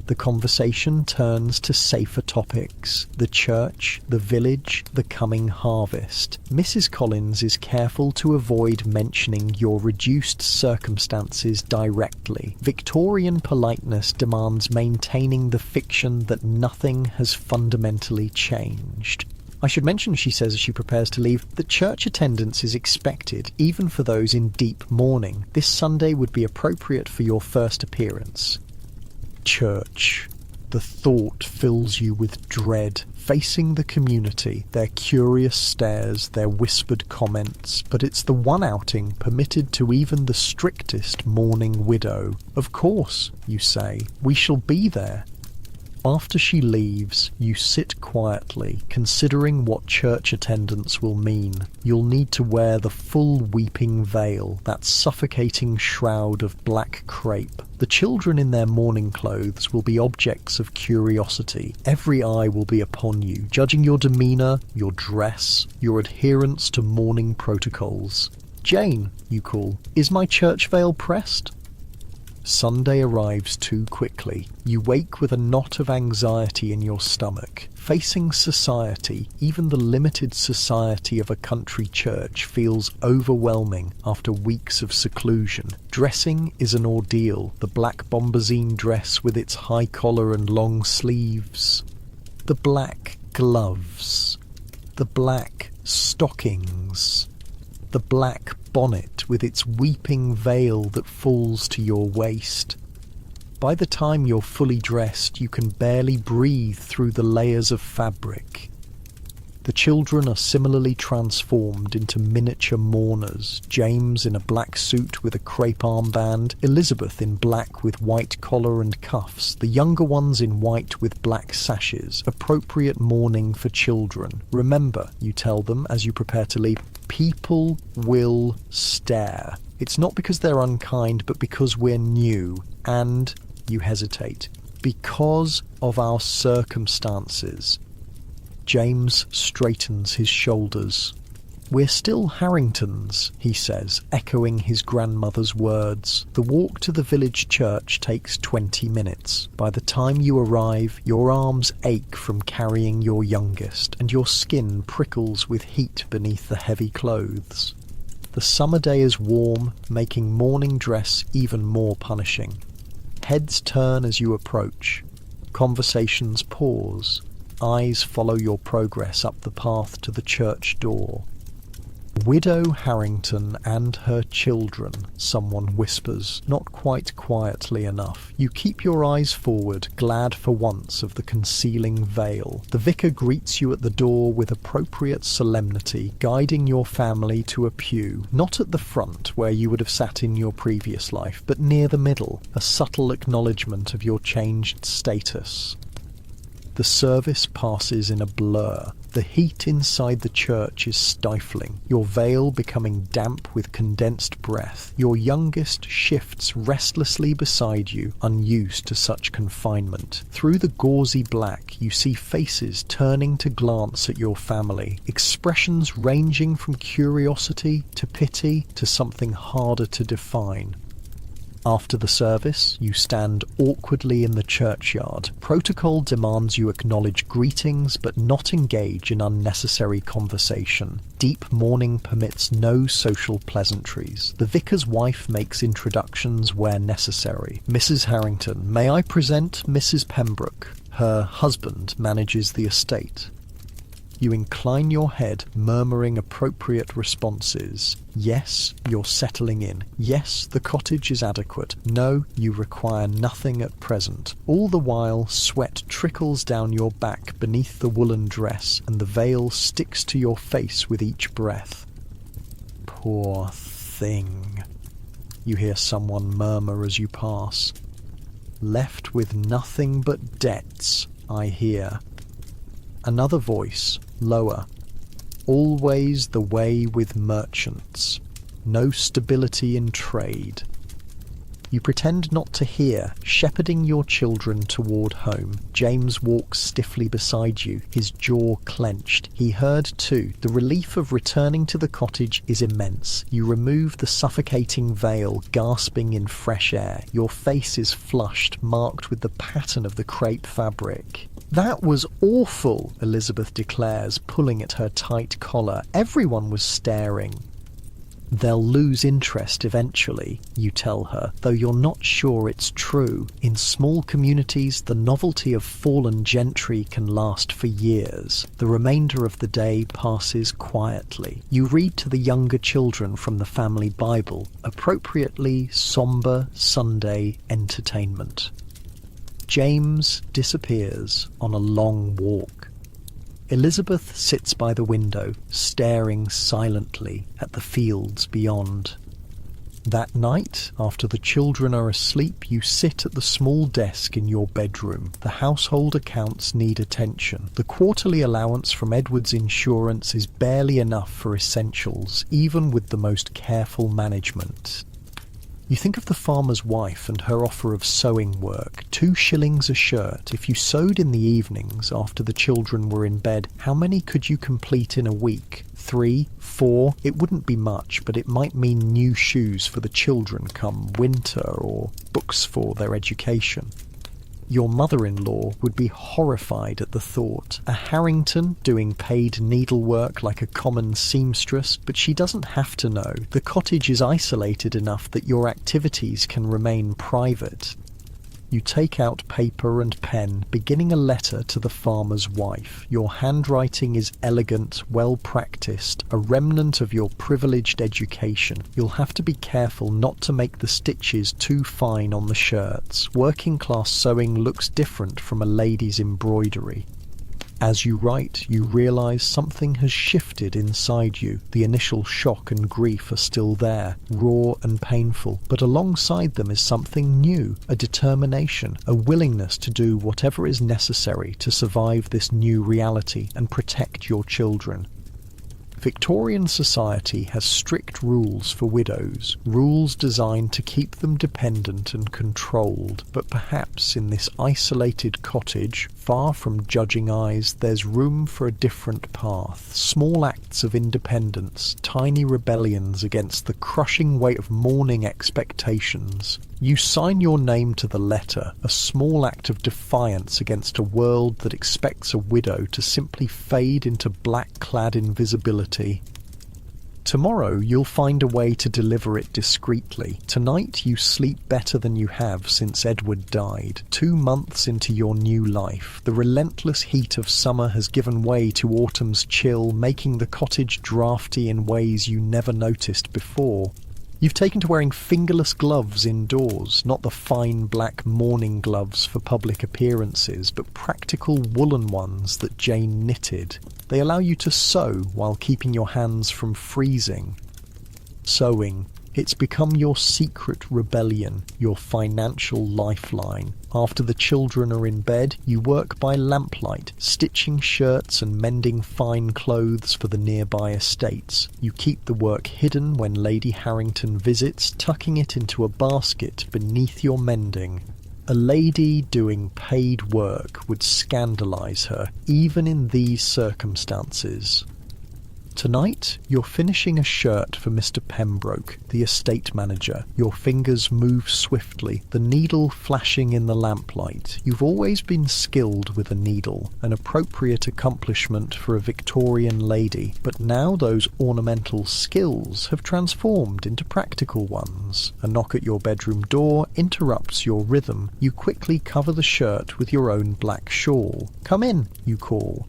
The conversation turns to safer topics, the church, the village, the coming harvest. Mrs. Collins is careful to avoid mentioning your reduced circumstances directly. Victorian politeness demands maintaining the fiction that nothing has fundamentally changed. I should mention, she says as she prepares to leave, that church attendance is expected, even for those in deep mourning. This Sunday would be appropriate for your first appearance. Church. The thought fills you with dread. Facing the community, their curious stares, their whispered comments, but it's the one outing permitted to even the strictest mourning widow. Of course, you say, we shall be there. After she leaves, you sit quietly, considering what church attendance will mean. You'll need to wear the full weeping veil, that suffocating shroud of black crepe. The children in their mourning clothes will be objects of curiosity. Every eye will be upon you, judging your demeanour, your dress, your adherence to mourning protocols. Jane, you call, is my church veil pressed? Sunday arrives too quickly. You wake with a knot of anxiety in your stomach. Facing society, even the limited society of a country church, feels overwhelming after weeks of seclusion. Dressing is an ordeal. The black bombazine dress with its high collar and long sleeves. The black gloves. The black stockings. The black bonnet with its weeping veil that falls to your waist. By the time you're fully dressed, you can barely breathe through the layers of fabric. The children are similarly transformed into miniature mourners, James in a black suit with a crepe armband, Elizabeth in black with white collar and cuffs, the younger ones in white with black sashes, appropriate mourning for children. Remember, you tell them as you prepare to leave, people will stare. It's not because they're unkind, but because we're new, and, you hesitate, because of our circumstances. James straightens his shoulders. We're still Harringtons, he says, echoing his grandmother's words. The walk to the village church takes 20 minutes. By the time you arrive, your arms ache from carrying your youngest, and your skin prickles with heat beneath the heavy clothes. The summer day is warm, making morning dress even more punishing. Heads turn as you approach. Conversations pause. Eyes follow your progress up the path to the church door. Widow Harrington and her children, someone whispers, not quite quietly enough. You keep your eyes forward, glad for once of the concealing veil. The vicar greets you at the door with appropriate solemnity, guiding your family to a pew, not at the front where you would have sat in your previous life, but near the middle, a subtle acknowledgement of your changed status. The The service passes in a blur. The heat inside the church is stifling, your veil becoming damp with condensed breath. Your youngest shifts restlessly beside you, unused to such confinement. Through the gauzy black, you see faces turning to glance at your family, expressions ranging from curiosity to pity to something harder to define. After the service, you stand awkwardly in the churchyard. Protocol demands you acknowledge greetings but not engage in unnecessary conversation. Deep mourning permits no social pleasantries. The vicar's wife makes introductions where necessary. Mrs. Harrington, may I present Mrs. Pembroke? Her husband manages the estate. You incline your head, murmuring appropriate responses. Yes, you're settling in. Yes, the cottage is adequate. No, you require nothing at present. All the while, sweat trickles down your back beneath the woolen dress, and the veil sticks to your face with each breath. Poor thing, you hear someone murmur as you pass. Left with nothing but debts, I hear. Another voice, lower. Always the way with merchants. No stability in trade. You pretend not to hear, shepherding your children toward home. James walks stiffly beside you, his jaw clenched. He heard too. The relief of returning to the cottage is immense. You remove the suffocating veil, gasping in fresh air. Your face is flushed, marked with the pattern of the crepe fabric. That was awful, Elizabeth declares, pulling at her tight collar. Everyone was staring. They'll lose interest eventually, you tell her, though you're not sure it's true. In small communities, the novelty of fallen gentry can last for years. The remainder of the day passes quietly. You read to the younger children from the family Bible, appropriately somber Sunday entertainment. James disappears on a long walk. Elizabeth sits by the window, staring silently at the fields beyond. That night, after the children are asleep, you sit at the small desk in your bedroom. The household accounts need attention. The quarterly allowance from Edward's insurance is barely enough for essentials, even with the most careful management. You think of the farmer's wife and her offer of sewing work, 2 shillings a shirt. If you sewed in the evenings after the children were in bed, how many could you complete in a week? 3, 4? It wouldn't be much, but it might mean new shoes for the children come winter or books for their education. Your mother-in-law would be horrified at the thought. A Harrington doing paid needlework like a common seamstress, but she doesn't have to know. The cottage is isolated enough that your activities can remain private. You take out paper and pen, beginning a letter to the farmer's wife. Your handwriting is elegant, well-practiced, a remnant of your privileged education. You'll have to be careful not to make the stitches too fine on the shirts. Working-class sewing looks different from a lady's embroidery. As you write, you realize something has shifted inside you. The initial shock and grief are still there, raw and painful, but alongside them is something new, a determination, a willingness to do whatever is necessary to survive this new reality and protect your children. Victorian society has strict rules for widows, rules designed to keep them dependent and controlled, but perhaps in this isolated cottage, far from judging eyes, there's room for a different path. Small acts of independence, tiny rebellions against the crushing weight of mourning expectations. You sign your name to the letter, a small act of defiance against a world that expects a widow to simply fade into black-clad invisibility. Tomorrow you'll find a way to deliver it discreetly. Tonight you sleep better than you have since Edward died. 2 months into your new life, the relentless heat of summer has given way to autumn's chill, making the cottage draughty in ways you never noticed before. You've taken to wearing fingerless gloves indoors, not the fine black mourning gloves for public appearances, but practical woolen ones that Jane knitted. They allow you to sew while keeping your hands from freezing. Sewing, It's become your secret rebellion, your financial lifeline. After the children are in bed, you work by lamplight, stitching shirts and mending fine clothes for the nearby estates. You keep the work hidden when Lady Harrington visits, tucking it into a basket beneath your mending. A lady doing paid work would scandalise her, even in these circumstances. Tonight, you're finishing a shirt for Mr. Pembroke, the estate manager. Your fingers move swiftly, the needle flashing in the lamplight. You've always been skilled with a needle, an appropriate accomplishment for a Victorian lady, but now those ornamental skills have transformed into practical ones. A knock at your bedroom door interrupts your rhythm. You quickly cover the shirt with your own black shawl. "Come in," you call.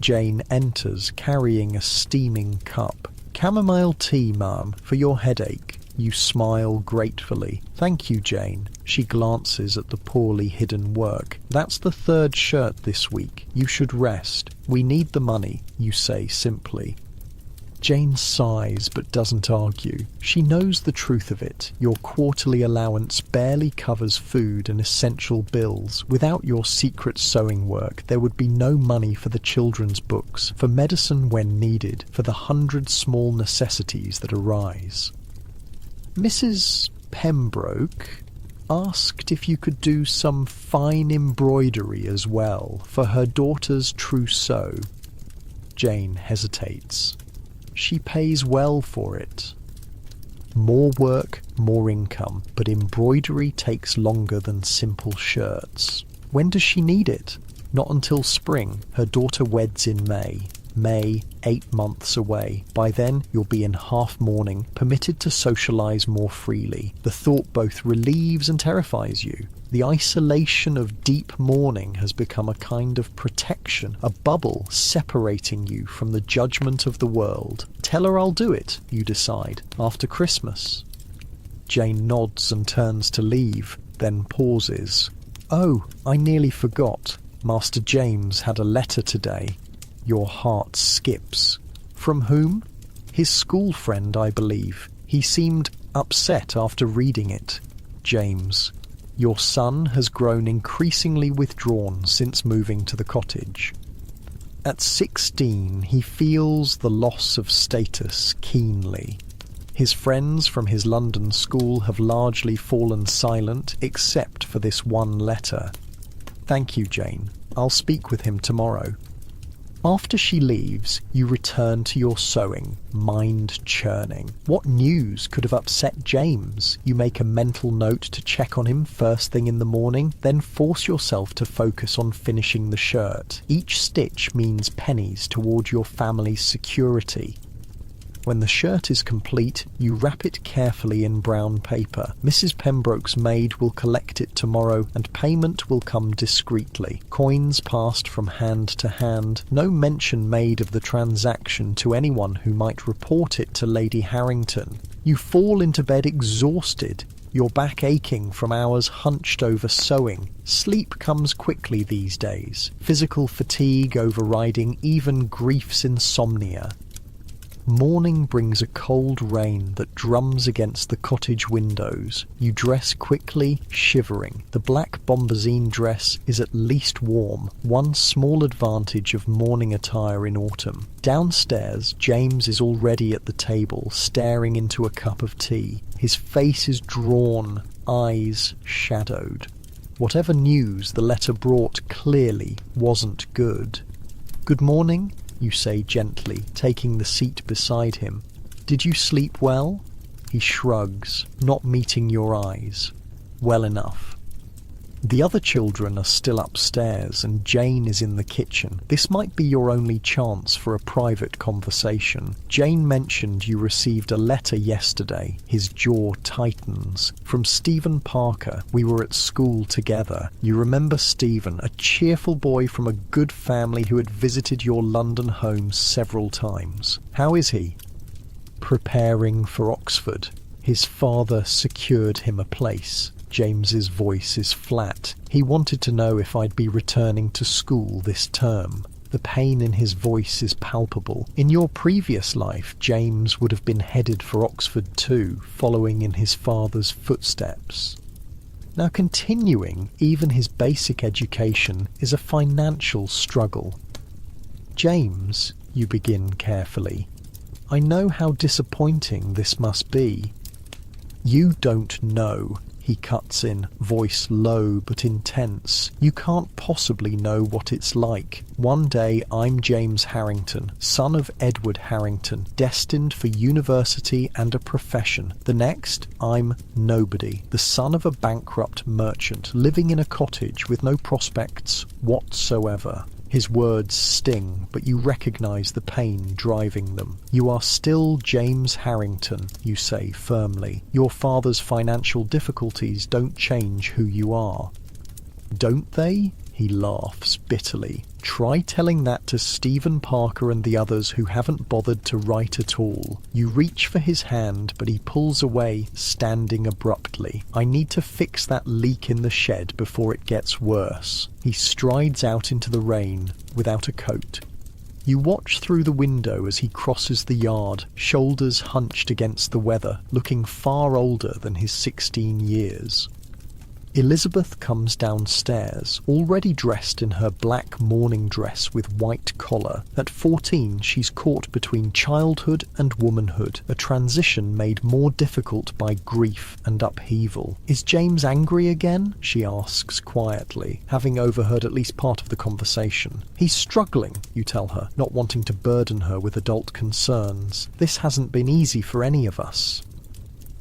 Jane enters, carrying a steaming cup. "Chamomile tea, ma'am, for your headache." You smile gratefully. "Thank you, Jane." She glances at the poorly hidden work. "That's the third shirt this week. You should rest. We need the money," you say simply. Jane sighs but doesn't argue. She knows the truth of it. Your quarterly allowance barely covers food and essential bills. Without your secret sewing work, there would be no money for the children's books, for medicine when needed, for the 100 small necessities that arise. Mrs. Pembroke asked if you could do some fine embroidery as well for her daughter's trousseau. Jane hesitates. She pays well for it. More work, more income, but embroidery takes longer than simple shirts. When does she need it? Not until spring. Her daughter weds in May. May, 8 months away. By then, you'll be in half mourning, permitted to socialise more freely. The thought both relieves and terrifies you. The isolation of deep mourning has become a kind of protection, a bubble separating you from the judgment of the world. Tell her I'll do it, you decide, after Christmas. Jane nods and turns to leave, then pauses. "Oh, I nearly forgot. Master James had a letter today." Your heart skips. "From whom?" "His school friend, I believe. He seemed upset after reading it." James. Your son has grown increasingly withdrawn since moving to the cottage. At 16, he feels the loss of status keenly. His friends from his London school have largely fallen silent, except for this one letter. "Thank you, Jane. I'll speak with him tomorrow." After she leaves, you return to your sewing, mind churning. What news could have upset James? You make a mental note to check on him first thing in the morning, then force yourself to focus on finishing the shirt. Each stitch means pennies toward your family's security. When the shirt is complete, you wrap it carefully in brown paper. Mrs. Pembroke's maid will collect it tomorrow, and payment will come discreetly. Coins passed from hand to hand, no mention made of the transaction to anyone who might report it to Lady Harrington. You fall into bed exhausted, your back aching from hours hunched over sewing. Sleep comes quickly these days, physical fatigue overriding even grief's insomnia. Morning brings a cold rain that drums against the cottage windows. You dress quickly, shivering. The black bombazine dress is at least warm, one small advantage of morning attire in autumn. Downstairs, James is already at the table, staring into a cup of tea. His face is drawn, eyes shadowed. Whatever news the letter brought clearly wasn't good. "Good morning," you say gently, taking the seat beside him. "Did you sleep well?" He shrugs, not meeting your eyes. "Well enough." The other children are still upstairs and Jane is in the kitchen. This might be your only chance for a private conversation. Jane mentioned you received a letter yesterday. His jaw tightens. "From Stephen Parker. We were at school together. You remember Stephen, a cheerful boy from a good family who had visited your London home several times. How is he?" "Preparing for Oxford. His father secured him a place." James's voice is flat. "He wanted to know if I'd be returning to school this term." The pain in his voice is palpable. In your previous life, James would have been headed for Oxford too, following in his father's footsteps. Now, continuing even his basic education is a financial struggle. James, you begin carefully, I know how disappointing this must be. You don't know, he cuts in, voice low but intense. You can't possibly know what it's like. One day I'm James Harrington, son of Edward Harrington, destined for university and a profession. The next, I'm nobody, the son of a bankrupt merchant, living in a cottage with no prospects whatsoever. His words sting, but you recognise the pain driving them. You are still James Harrington, you say firmly. Your father's financial difficulties don't change who you are. Don't they? He laughs bitterly. Try telling that to Stephen Parker and the others who haven't bothered to write at all. You reach for his hand, but he pulls away, standing abruptly. I need to fix that leak in the shed before it gets worse. He strides out into the rain, without a coat. You watch through the window as he crosses the yard, shoulders hunched against the weather, looking far older than his 16 years. Elizabeth comes downstairs, already dressed in her black morning dress with white collar. At 14, she's caught between childhood and womanhood, a transition made more difficult by grief and upheaval. Is James angry again? She asks quietly, having overheard at least part of the conversation. He's struggling, you tell her, not wanting to burden her with adult concerns. This hasn't been easy for any of us.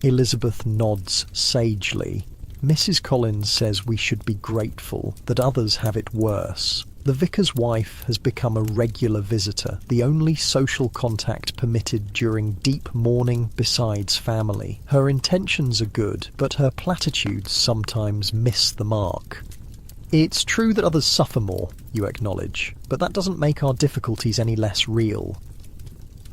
Elizabeth nods sagely. Mrs. Collins says we should be grateful that others have it worse. The vicar's wife has become a regular visitor, the only social contact permitted during deep mourning besides family. Her intentions are good, but her platitudes sometimes miss the mark. It's true that others suffer more, you acknowledge, but that doesn't make our difficulties any less real.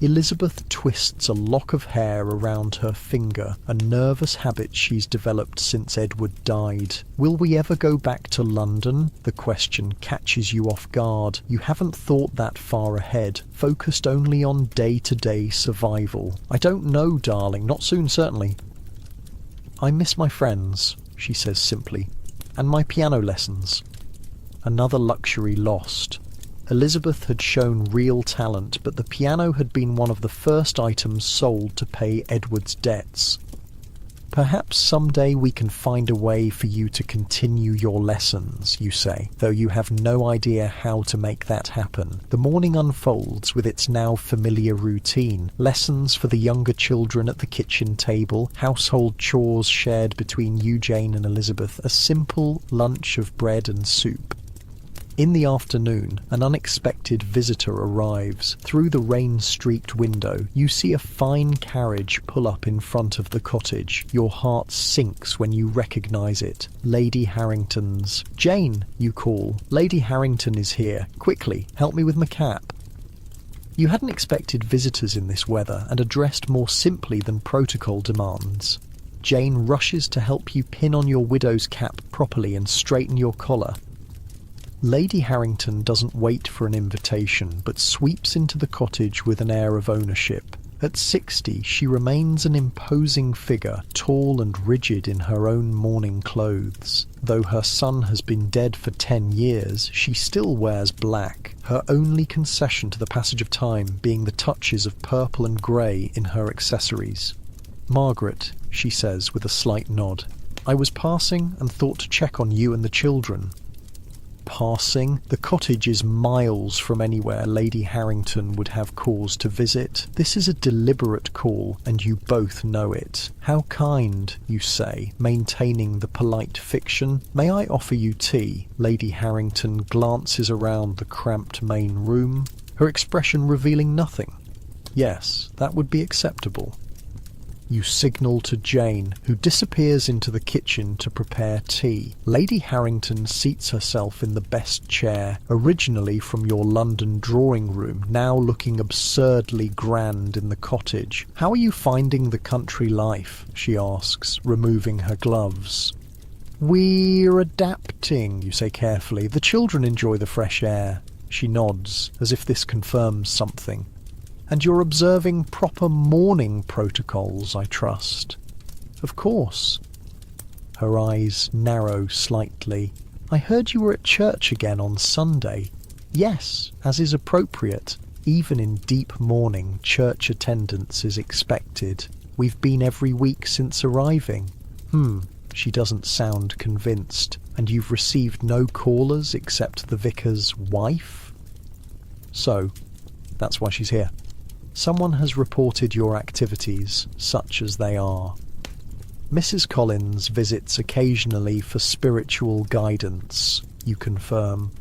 Elizabeth twists a lock of hair around her finger, a nervous habit she's developed since Edward died. Will we ever go back to London? The question catches you off guard. You haven't thought that far ahead, focused only on day-to-day survival. I don't know, darling, not soon certainly. I miss my friends, she says simply, and my piano lessons. Another luxury lost. Elizabeth had shown real talent, but the piano had been one of the first items sold to pay Edward's debts. Perhaps someday we can find a way for you to continue your lessons, you say, though you have no idea how to make that happen. The morning unfolds with its now familiar routine. Lessons for the younger children at the kitchen table, household chores shared between you, Jane, and Elizabeth, a simple lunch of bread and soup. In the afternoon, an unexpected visitor arrives. Through the rain-streaked window, you see a fine carriage pull up in front of the cottage. Your heart sinks when you recognise it. Lady Harrington's. Jane, you call. Lady Harrington is here. Quickly, help me with my cap. You hadn't expected visitors in this weather and are dressed more simply than protocol demands. Jane rushes to help you pin on your widow's cap properly and straighten your collar. Lady Harrington doesn't wait for an invitation, but sweeps into the cottage with an air of ownership. At 60, she remains an imposing figure, tall and rigid in her own mourning clothes. Though her son has been dead for 10 years, she still wears black, her only concession to the passage of time being the touches of purple and grey in her accessories. Margaret, she says with a slight nod, I was passing and thought to check on you and the children. Passing. The cottage is miles from anywhere Lady Harrington would have cause to visit. This is a deliberate call, and you both know it. How kind, you say, maintaining the polite fiction. May I offer you tea? Lady Harrington glances around the cramped main room, her expression revealing nothing. Yes, that would be acceptable. You signal to Jane, who disappears into the kitchen to prepare tea. Lady Harrington seats herself in the best chair, originally from your London drawing room, now looking absurdly grand in the cottage. How are you finding the country life? She asks, removing her gloves. We're adapting, you say carefully. The children enjoy the fresh air. She nods, as if this confirms something. And you're observing proper mourning protocols, I trust. Of course. Her eyes narrow slightly. I heard you were at church again on Sunday. Yes, as is appropriate. Even in deep mourning, church attendance is expected. We've been every week since arriving. She doesn't sound convinced. And you've received no callers except the vicar's wife? So, that's why she's here. Someone has reported your activities, such as they are. Mrs. Collins visits occasionally for spiritual guidance, you confirm.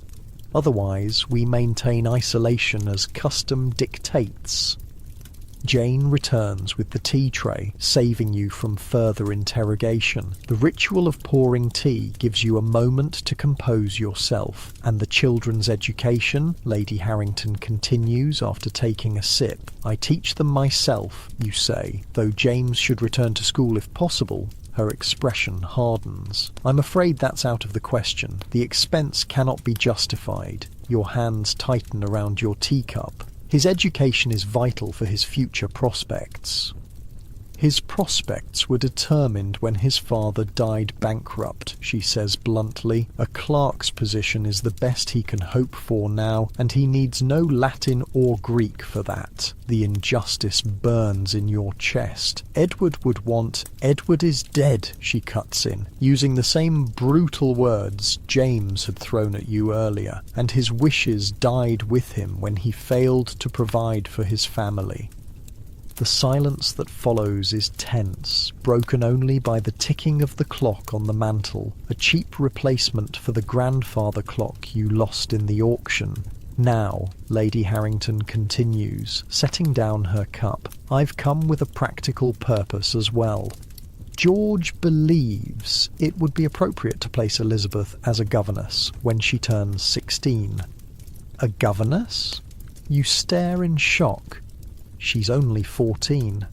Otherwise, we maintain isolation as custom dictates. Jane returns with the tea tray, saving you from further interrogation. The ritual of pouring tea gives you a moment to compose yourself. And the children's education, Lady Harrington continues after taking a sip. I teach them myself, you say, though James should return to school if possible. Her expression hardens. I'm afraid that's out of the question. The expense cannot be justified. Your hands tighten around your teacup. His education is vital for his future prospects. His prospects were determined when his father died bankrupt, she says bluntly. A clerk's position is the best he can hope for now, and he needs no Latin or Greek for that. The injustice burns in your chest. Edward would want... Edward is dead, she cuts in, using the same brutal words James had thrown at you earlier, and his wishes died with him when he failed to provide for his family. The silence that follows is tense, broken only by the ticking of the clock on the mantel, a cheap replacement for the grandfather clock you lost in the auction. Now, Lady Harrington continues, setting down her cup, I've come with a practical purpose as well. George believes it would be appropriate to place Elizabeth as a governess when she turns 16. A governess? You stare in shock. She's only 14,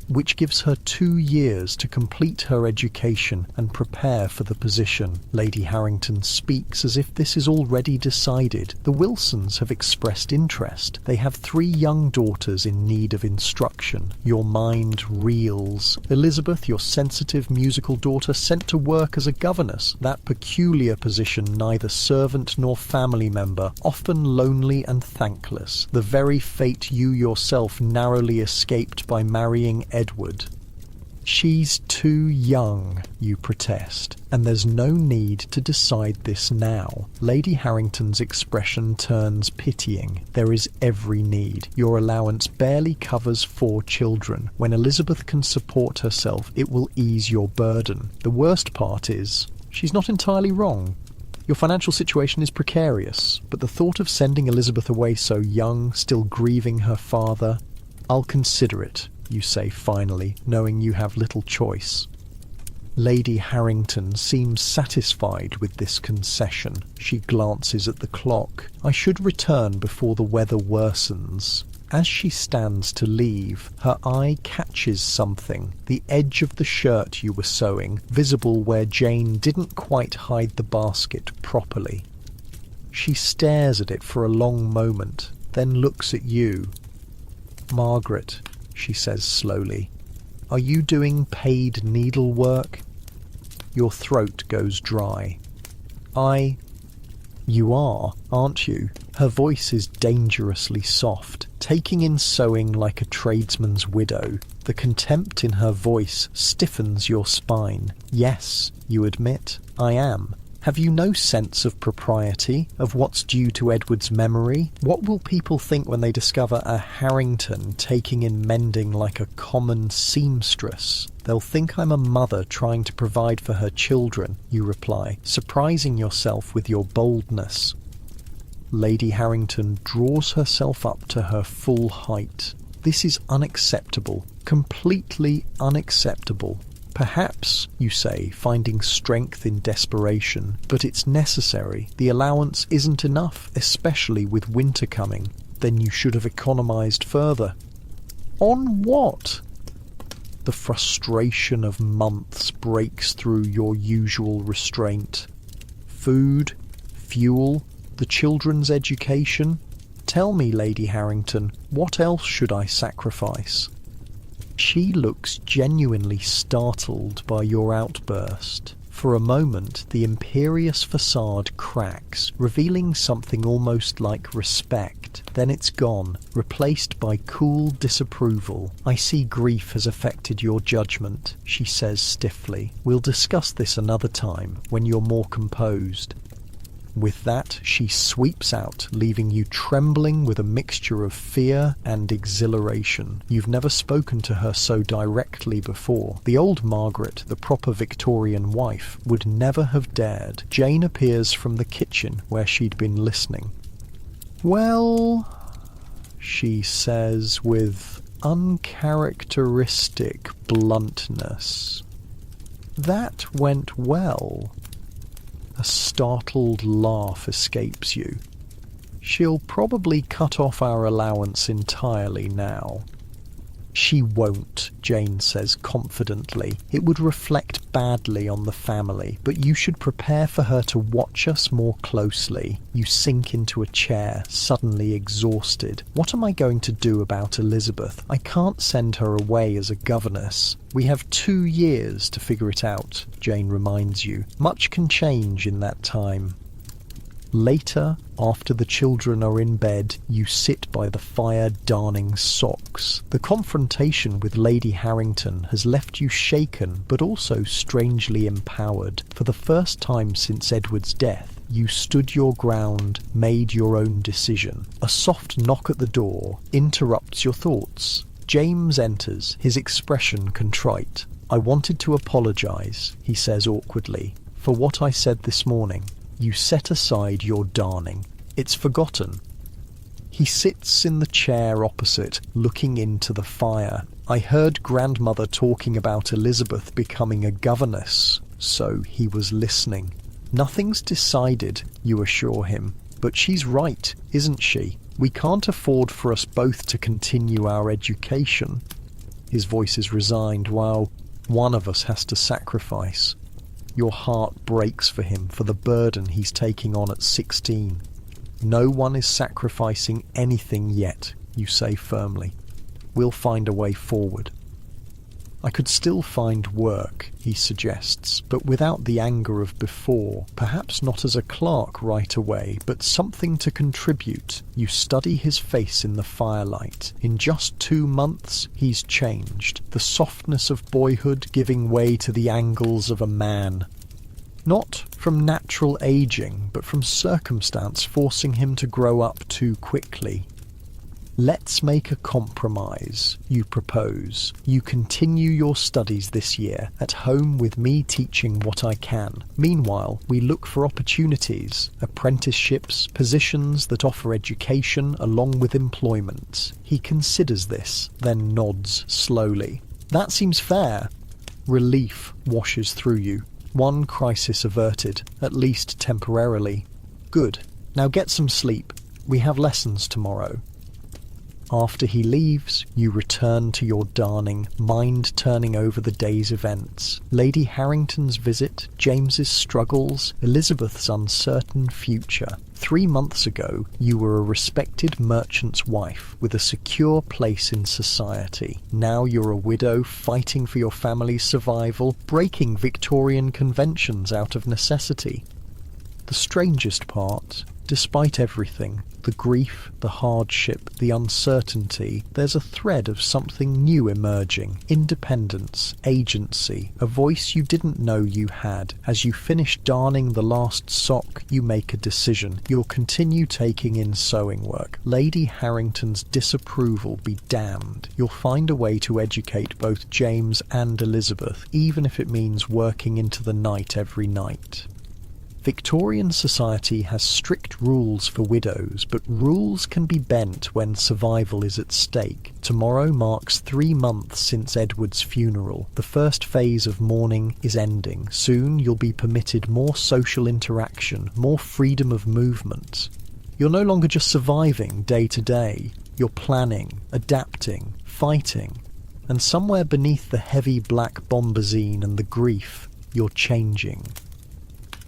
which gives her 2 years to complete her education and prepare for the position. Lady Harrington speaks as if this is already decided. The Wilsons have expressed interest. They have 3 young daughters in need of instruction. Your mind reels. Elizabeth, your sensitive musical daughter, sent to work as a governess, that peculiar position neither servant nor family member, often lonely and thankless, the very fate you yourself narrowly escaped by marrying Edward. She's too young, you protest, and there's no need to decide this now. Lady Harrington's expression turns pitying. There is every need. Your allowance barely covers 4 children. When Elizabeth can support herself, it will ease your burden. The worst part is, she's not entirely wrong. Your financial situation is precarious, but the thought of sending Elizabeth away so young, still grieving her father, I'll consider it, you say finally, knowing you have little choice. Lady Harrington seems satisfied with this concession. She glances at the clock. I should return before the weather worsens. As she stands to leave, her eye catches something, the edge of the shirt you were sewing, visible where Jane didn't quite hide the basket properly. She stares at it for a long moment, then looks at you. Margaret, she says slowly, are you doing paid needlework? Your throat goes dry. You are, aren't you? Her voice is dangerously soft, taking in sewing like a tradesman's widow. The contempt in her voice stiffens your spine. Yes, you admit, I am. Have you no sense of propriety, of what's due to Edward's memory? What will people think when they discover a Harrington taking in mending like a common seamstress? They'll think I'm a mother trying to provide for her children, you reply, surprising yourself with your boldness. Lady Harrington draws herself up to her full height. This is unacceptable, completely unacceptable. Perhaps, you say, finding strength in desperation, but it's necessary. The allowance isn't enough, especially with winter coming. Then you should have economized further. On what? The frustration of months breaks through your usual restraint. Food, fuel, The children's education? Tell me, Lady Harrington, what else should I sacrifice? She looks genuinely startled by your outburst. For a moment, the imperious facade cracks, revealing something almost like respect. Then it's gone, replaced by cool disapproval. I see grief has affected your judgment, she says stiffly. We'll discuss this another time, when you're more composed. With that, she sweeps out, leaving you trembling with a mixture of fear and exhilaration. You've never spoken to her so directly before. The old Margaret, the proper Victorian wife, would never have dared. Jane appears from the kitchen where she'd been listening. "Well," she says with uncharacteristic bluntness, "that went well." A startled laugh escapes you. "She'll probably cut off our allowance entirely now." "She won't," Jane says confidently. "It would reflect badly on the family, but you should prepare for her to watch us more closely." You sink into a chair, suddenly exhausted. "What am I going to do about Elizabeth? I can't send her away as a governess." "We have 2 years to figure it out," Jane reminds you. "Much can change in that time." Later, after the children are in bed, you sit by the fire darning socks. The confrontation with Lady Harrington has left you shaken but also strangely empowered. For the first time since Edward's death, you stood your ground, made your own decision. A soft knock at the door interrupts your thoughts. James enters, his expression contrite. "I wanted to apologise," he says awkwardly, "for what I said this morning." You set aside your darning. It's forgotten. He sits in the chair opposite, looking into the fire. "I heard grandmother talking about Elizabeth becoming a governess," so he was listening. "Nothing's decided," you assure him. "But she's right, isn't she? We can't afford for us both to continue our education." His voice is resigned, while one of us has to sacrifice. Your heart breaks for him, for the burden he's taking on at 16. "No one is sacrificing anything yet," you say firmly. "We'll find a way forward." "I could still find work," he suggests, "but without the anger of before. Perhaps not as a clerk right away, but something to contribute." You study his face in the firelight. In just 2 months, he's changed. The softness of boyhood giving way to the angles of a man. Not from natural aging, but from circumstance forcing him to grow up too quickly. "Let's make a compromise," you propose. "You continue your studies this year, at home with me teaching what I can. Meanwhile, we look for opportunities, apprenticeships, positions that offer education along with employment." He considers this, then nods slowly. "That seems fair." Relief washes through you. One crisis averted, at least temporarily. "Good. Now get some sleep. We have lessons tomorrow." After he leaves, you return to your darning, mind turning over the day's events. Lady Harrington's visit, James's struggles, Elizabeth's uncertain future. 3 months ago, you were a respected merchant's wife with a secure place in society. Now you're a widow fighting for your family's survival, breaking Victorian conventions out of necessity. The strangest part, despite everything, the grief, the hardship, the uncertainty, there's a thread of something new emerging. Independence, agency, a voice you didn't know you had. As you finish darning the last sock, you make a decision. You'll continue taking in sewing work. Lady Harrington's disapproval be damned. You'll find a way to educate both James and Elizabeth, even if it means working into the night every night. Victorian society has strict rules for widows, but rules can be bent when survival is at stake. Tomorrow marks 3 months since Edward's funeral. The first phase of mourning is ending. Soon you'll be permitted more social interaction, more freedom of movement. You're no longer just surviving day to day. You're planning, adapting, fighting. And somewhere beneath the heavy black bombazine and the grief, you're changing.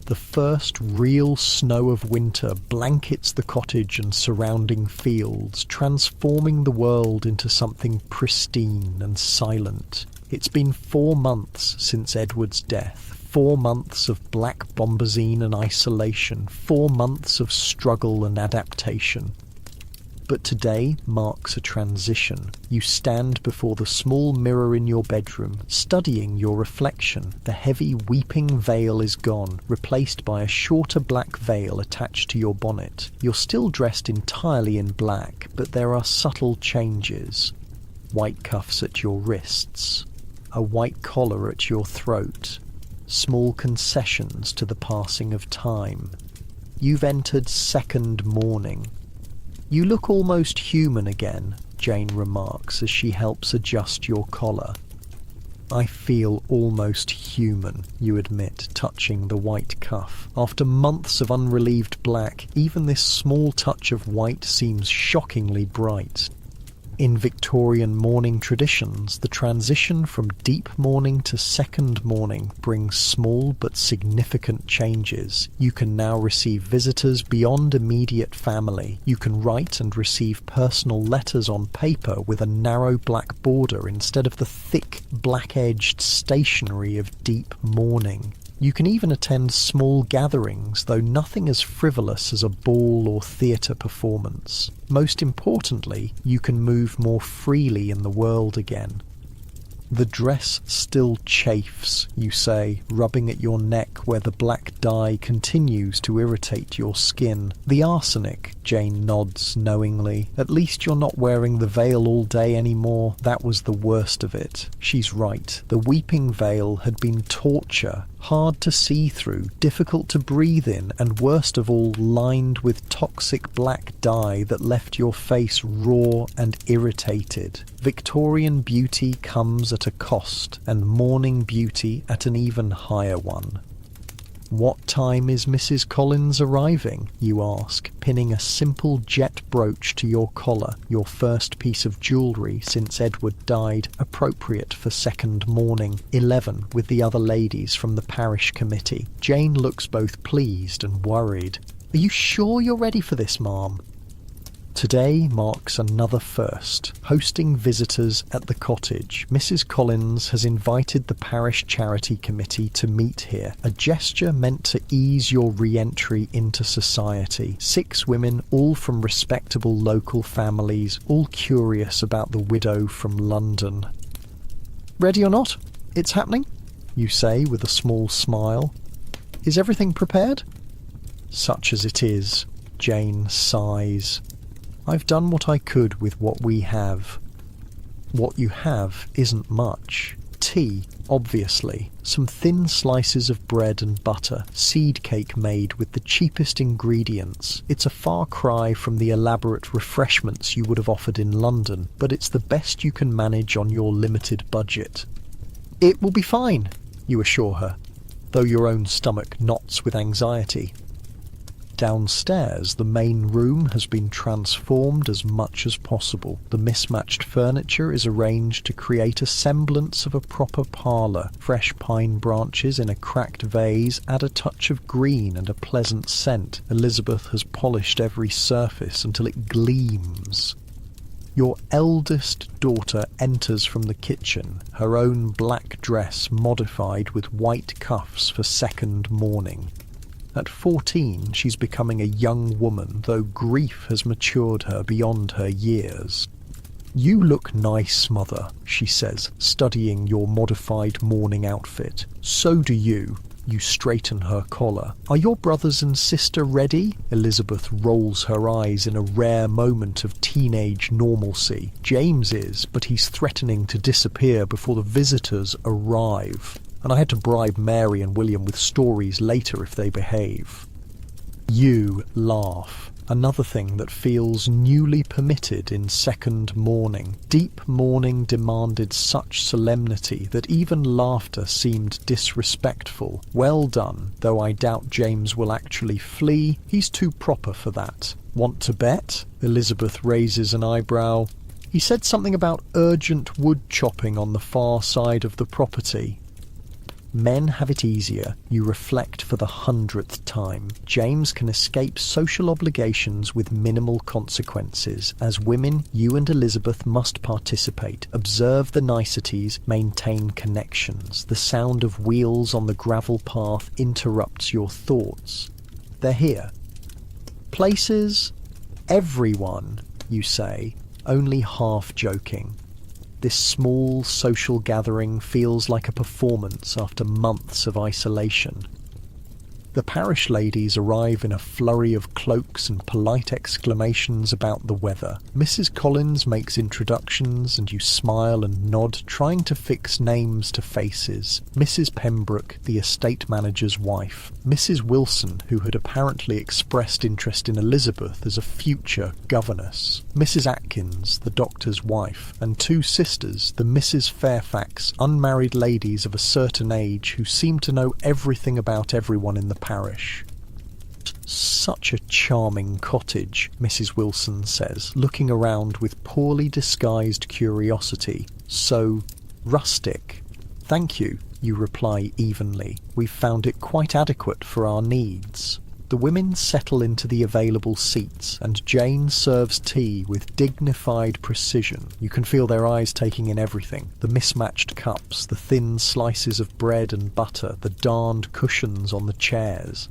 The first real snow of winter blankets the cottage and surrounding fields, transforming the world into something pristine and silent. It's been 4 months since Edward's death. 4 months of black bombazine and isolation. 4 months of struggle and adaptation. But today marks a transition. You stand before the small mirror in your bedroom, studying your reflection. The heavy weeping veil is gone, replaced by a shorter black veil attached to your bonnet. You're still dressed entirely in black, but there are subtle changes. White cuffs at your wrists, a white collar at your throat, small concessions to the passing of time. You've entered second mourning. "You look almost human again," Jane remarks as she helps adjust your collar. "I feel almost human," you admit, touching the white cuff. After months of unrelieved black, even this small touch of white seems shockingly bright. In Victorian mourning traditions, the transition from deep mourning to second mourning brings small but significant changes. You can now receive visitors beyond immediate family. You can write and receive personal letters on paper with a narrow black border instead of the thick, black-edged stationery of deep mourning. You can even attend small gatherings, though nothing as frivolous as a ball or theatre performance. Most importantly, you can move more freely in the world again. "The dress still chafes," you say, rubbing at your neck where the black dye continues to irritate your skin. "The arsenic," Jane nods knowingly. "At least you're not wearing the veil all day anymore. That was the worst of it." She's right. The weeping veil had been torture, hard to see through, difficult to breathe in, and worst of all, lined with toxic black dye that left your face raw and irritated. Victorian beauty comes at a cost, and mourning beauty at an even higher one. "What time is Mrs. Collins arriving?" you ask, pinning a simple jet brooch to your collar, your first piece of jewellery since Edward died, appropriate for second mourning. 11, with the other ladies from the parish committee. Jane looks both pleased and worried. "Are you sure you're ready for this, ma'am?" Today marks another first, hosting visitors at the cottage. Mrs. Collins has invited the parish charity committee to meet here, a gesture meant to ease your re-entry into society. 6 women, all from respectable local families, all curious about the widow from London. "Ready or not, it's happening," you say with a small smile. "Is everything prepared?" "Such as it is," Jane sighs. "I've done what I could with what we have." What you have isn't much. Tea, obviously, some thin slices of bread and butter, seed cake made with the cheapest ingredients. It's a far cry from the elaborate refreshments you would have offered in London, but it's the best you can manage on your limited budget. "It will be fine," you assure her, though your own stomach knots with anxiety. Downstairs, the main room has been transformed as much as possible. The mismatched furniture is arranged to create a semblance of a proper parlour. Fresh pine branches in a cracked vase add a touch of green and a pleasant scent. Elizabeth has polished every surface until it gleams. Your eldest daughter enters from the kitchen, her own black dress modified with white cuffs for second mourning. At 14, she's becoming a young woman, though grief has matured her beyond her years. "You look nice, mother," she says, studying your modified mourning outfit. "So do you." You straighten her collar. "Are your brothers and sister ready?" Elizabeth rolls her eyes in a rare moment of teenage normalcy. "James is, but he's threatening to disappear before the visitors arrive. And I had to bribe Mary and William with stories later if they behave." You laugh. Another thing that feels newly permitted in second mourning. Deep mourning demanded such solemnity that even laughter seemed disrespectful. Well done, though I doubt James will actually flee. He's too proper for that. "Want to bet?" Elizabeth raises an eyebrow. "He said something about urgent wood chopping on the far side of the property." Men have it easier, you reflect for the 100th time. James can escape social obligations with minimal consequences. As women, you and Elizabeth must participate, observe the niceties, maintain connections. The sound of wheels on the gravel path interrupts your thoughts. They're here. Places? Everyone, you say, only half joking. This small social gathering feels like a performance after months of isolation. The parish ladies arrive in a flurry of cloaks and polite exclamations about the weather. Mrs. Collins makes introductions and you smile and nod, trying to fix names to faces. Mrs. Pembroke, the estate manager's wife. Mrs. Wilson, who had apparently expressed interest in Elizabeth as a future governess. Mrs. Atkins, the doctor's wife, and two sisters, the Mrs. Fairfax, unmarried ladies of a certain age who seem to know everything about everyone in the parish. Such a charming cottage, Mrs. Wilson says, looking around with poorly disguised curiosity. So rustic. Thank you, you reply evenly. We've found it quite adequate for our needs. The women settle into the available seats, and Jane serves tea with dignified precision. You can feel their eyes taking in everything. The mismatched cups, the thin slices of bread and butter, the darned cushions on the chairs.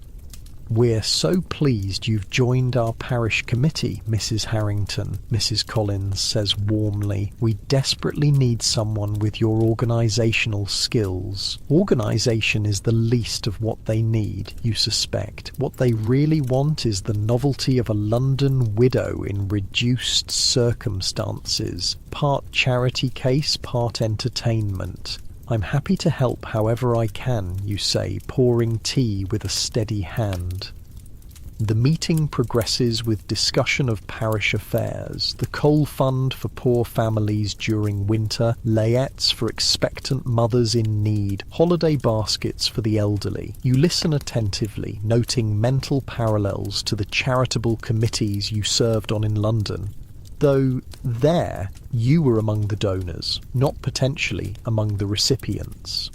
We're so pleased you've joined our parish committee, Mrs. Harrington, Mrs. Collins says warmly. We desperately need someone with your organisational skills. Organisation is the least of what they need, you suspect. What they really want is the novelty of a London widow in reduced circumstances. Part charity case, part entertainment. I'm happy to help however I can, you say, pouring tea with a steady hand. The meeting progresses with discussion of parish affairs, the coal fund for poor families during winter, layettes for expectant mothers in need, holiday baskets for the elderly. You listen attentively, noting mental parallels to the charitable committees you served on in London. Though there, you were among the donors, not potentially among the recipients.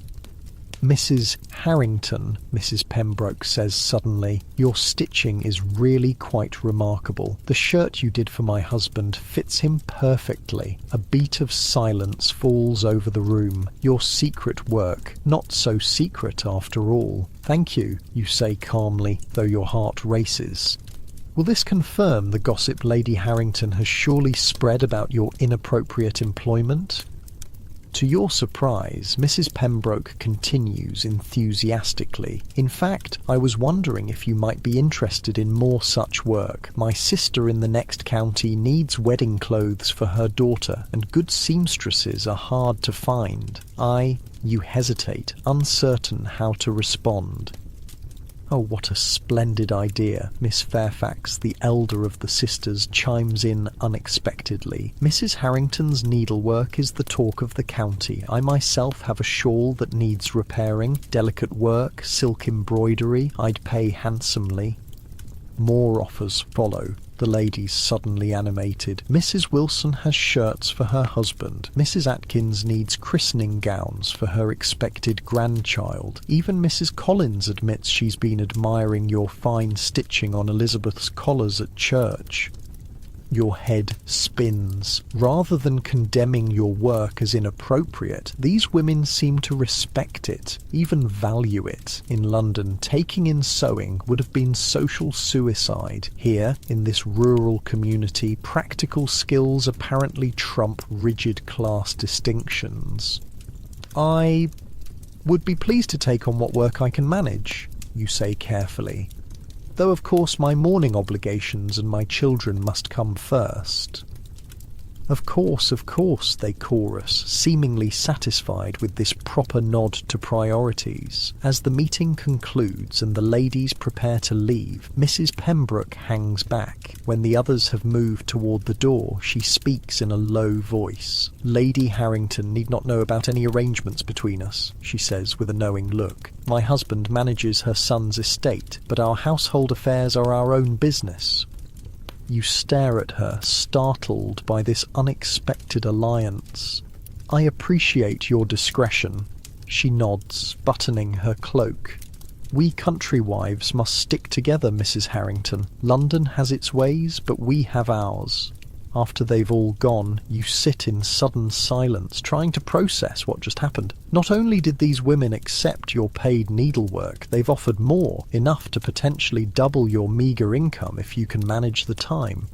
Mrs. Harrington, Mrs. Pembroke says suddenly, your stitching is really quite remarkable. The shirt you did for my husband fits him perfectly. A beat of silence falls over the room. Your secret work, not so secret after all. Thank you, you say calmly, though your heart races. Will this confirm the gossip Lady Harrington has surely spread about your inappropriate employment? To your surprise, Mrs. Pembroke continues enthusiastically. In fact, I was wondering if you might be interested in more such work. My sister in the next county needs wedding clothes for her daughter, and good seamstresses are hard to find. You hesitate, uncertain how to respond. Oh, what a splendid idea, Miss Fairfax, the elder of the sisters, chimes in unexpectedly. Mrs. Harrington's needlework is the talk of the county. I myself have a shawl that needs repairing, delicate work, silk embroidery. I'd pay handsomely. More offers follow. The ladies suddenly animated. Mrs. Wilson has shirts for her husband. Mrs. Atkins needs christening gowns for her expected grandchild. Even Mrs. Collins admits she's been admiring your fine stitching on Elizabeth's collars at church. Your head spins. Rather than condemning your work as inappropriate, these women seem to respect it, even value it. In London, taking in sewing would have been social suicide. Here, in this rural community, practical skills apparently trump rigid class distinctions. I would be pleased to take on what work I can manage, you say carefully. Though of course my morning obligations and my children must come first. Of course, they chorus, seemingly satisfied with this proper nod to priorities. As the meeting concludes and the ladies prepare to leave, Mrs. Pembroke hangs back. When the others have moved toward the door, she speaks in a low voice. Lady Harrington need not know about any arrangements between us, she says with a knowing look. My husband manages her son's estate, but our household affairs are our own business. You stare at her, startled by this unexpected alliance. I appreciate your discretion, She nods, buttoning her cloak. We country wives must stick together, Mrs. Harrington. London has its ways, but we have ours. After they've all gone, you sit in sudden silence, trying to process what just happened. Not only did these women accept your paid needlework, they've offered more, enough to potentially double your meagre income if you can manage the time.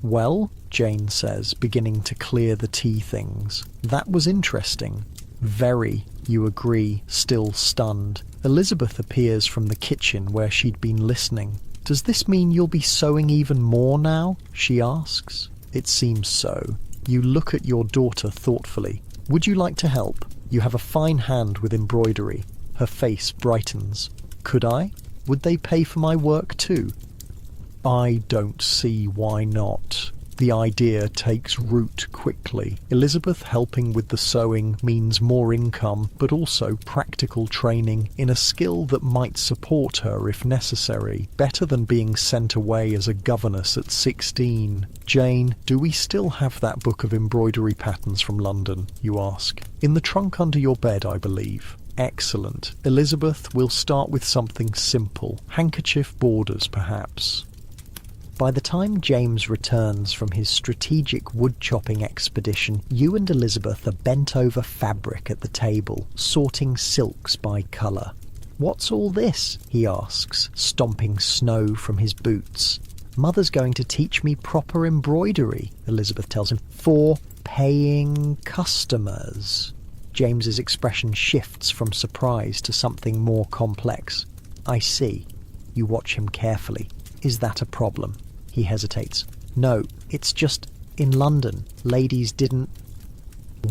Well, Jane says, beginning to clear the tea things. That was interesting. Very, you agree, still stunned. Elizabeth appears from the kitchen where she'd been listening. Does this mean you'll be sewing even more now? She asks. It seems so. You look at your daughter thoughtfully. Would you like to help? You have a fine hand with embroidery. Her face brightens. Could I? Would they pay for my work too? I don't see why not. The idea takes root quickly. Elizabeth helping with the sewing means more income, but also practical training in a skill that might support her if necessary. Better than being sent away as a governess at 16. Jane, do we still have that book of embroidery patterns from London, you ask? In the trunk under your bed, I believe. Excellent. Elizabeth, we'll start with something simple. Handkerchief borders, perhaps. By the time James returns from his strategic wood-chopping expedition, you and Elizabeth are bent over fabric at the table, sorting silks by colour. What's all this? He asks, stomping snow from his boots. Mother's going to teach me proper embroidery, Elizabeth tells him, for paying customers. James's expression shifts from surprise to something more complex. I see. You watch him carefully. Is that a problem? He hesitates. No, it's just in London. Ladies didn't...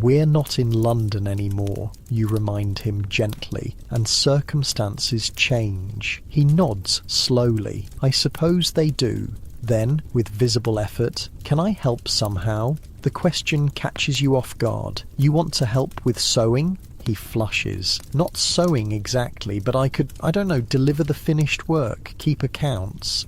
We're not in London anymore, you remind him gently, and circumstances change. He nods slowly. I suppose they do. Then, with visible effort, can I help somehow? The question catches you off guard. You want to help with sewing? He flushes. Not sewing exactly, but I could, deliver the finished work, keep accounts.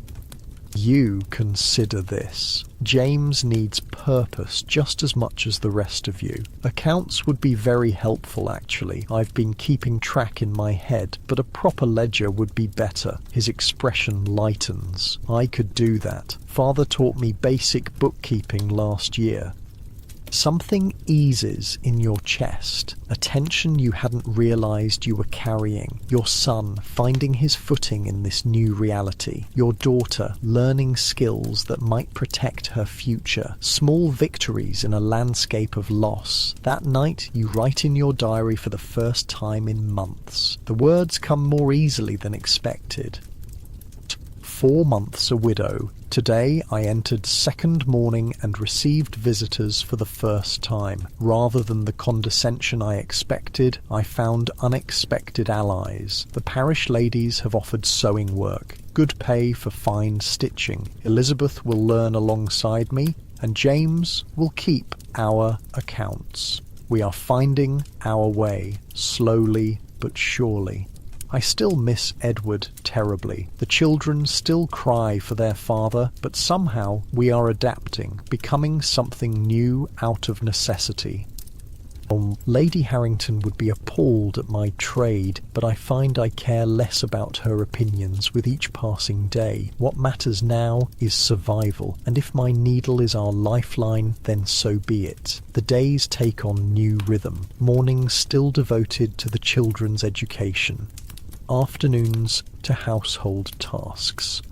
You consider this. James needs purpose just as much as the rest of you. Accounts would be very helpful, actually. I've been keeping track in my head, but a proper ledger would be better. His expression lightens. I could do that. Father taught me basic bookkeeping last year. Something eases in your chest, a tension you hadn't realised you were carrying. Your son finding his footing in this new reality. Your daughter learning skills that might protect her future. Small victories in a landscape of loss. That night you write in your diary for the first time in months. The words come more easily than expected. 4 months a widow. Today I entered second mourning and received visitors for the first time. Rather than the condescension I expected, I found unexpected allies. The parish ladies have offered sewing work. Good pay for fine stitching. Elizabeth will learn alongside me, and James will keep our accounts. We are finding our way, slowly but surely. I still miss Edward terribly. The children still cry for their father, but somehow we are adapting, becoming something new out of necessity. Lady Harrington would be appalled at my trade, but I find I care less about her opinions with each passing day. What matters now is survival, and if my needle is our lifeline, then so be it. The days take on new rhythm, mornings still devoted to the children's education. Afternoons to household tasks.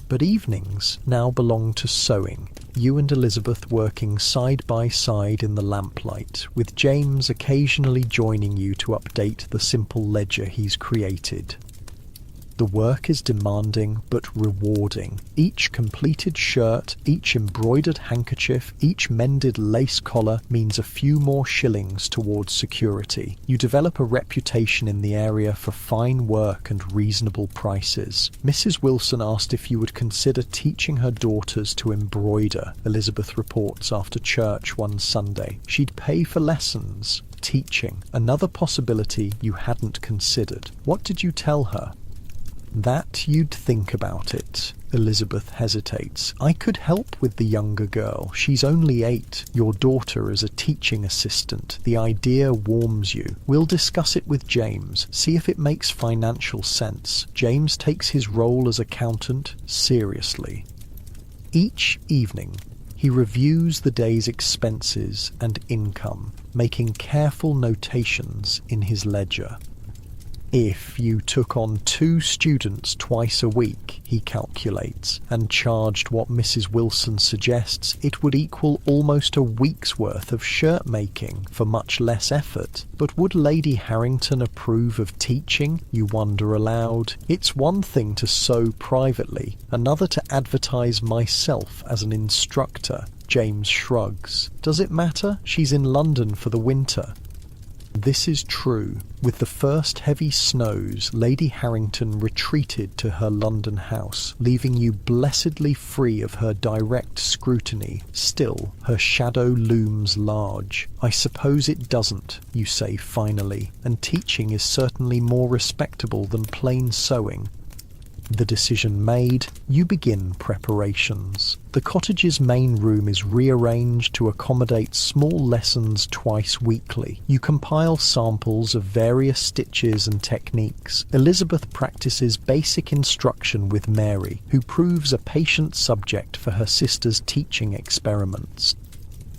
But evenings now belong to sewing, you and Elizabeth working side by side in the lamplight, with James occasionally joining you to update the simple ledger he's created. The work is demanding but rewarding. Each completed shirt, each embroidered handkerchief, each mended lace collar means a few more shillings towards security. You develop a reputation in the area for fine work and reasonable prices. Mrs. Wilson asked if you would consider teaching her daughters to embroider, Elizabeth reports after church one Sunday. She'd pay for lessons. Teaching, another possibility you hadn't considered. What did you tell her? That you'd think about it. Elizabeth hesitates. I could help with the younger girl. She's only 8. Your daughter is a teaching assistant. The idea warms you. We'll discuss it with James. See if it makes financial sense. James takes his role as accountant seriously. Each evening, he reviews the day's expenses and income, making careful notations in his ledger. If you took on 2 students twice a week, he calculates, and charged what Mrs. Wilson suggests, it would equal almost a week's worth of shirt making for much less effort. But would Lady Harrington approve of teaching, you wonder aloud? It's one thing to sew privately, another to advertise myself as an instructor. James shrugs. Does it matter? She's in London for the winter. This is true. With the first heavy snows, Lady Harrington retreated to her London house, leaving you blessedly free of her direct scrutiny. Still, her shadow looms large. I suppose it doesn't, you say finally, and teaching is certainly more respectable than plain sewing. The decision made, you begin preparations. The cottage's main room is rearranged to accommodate small lessons twice weekly. You compile samples of various stitches and techniques. Elizabeth practices basic instruction with Mary, who proves a patient subject for her sister's teaching experiments.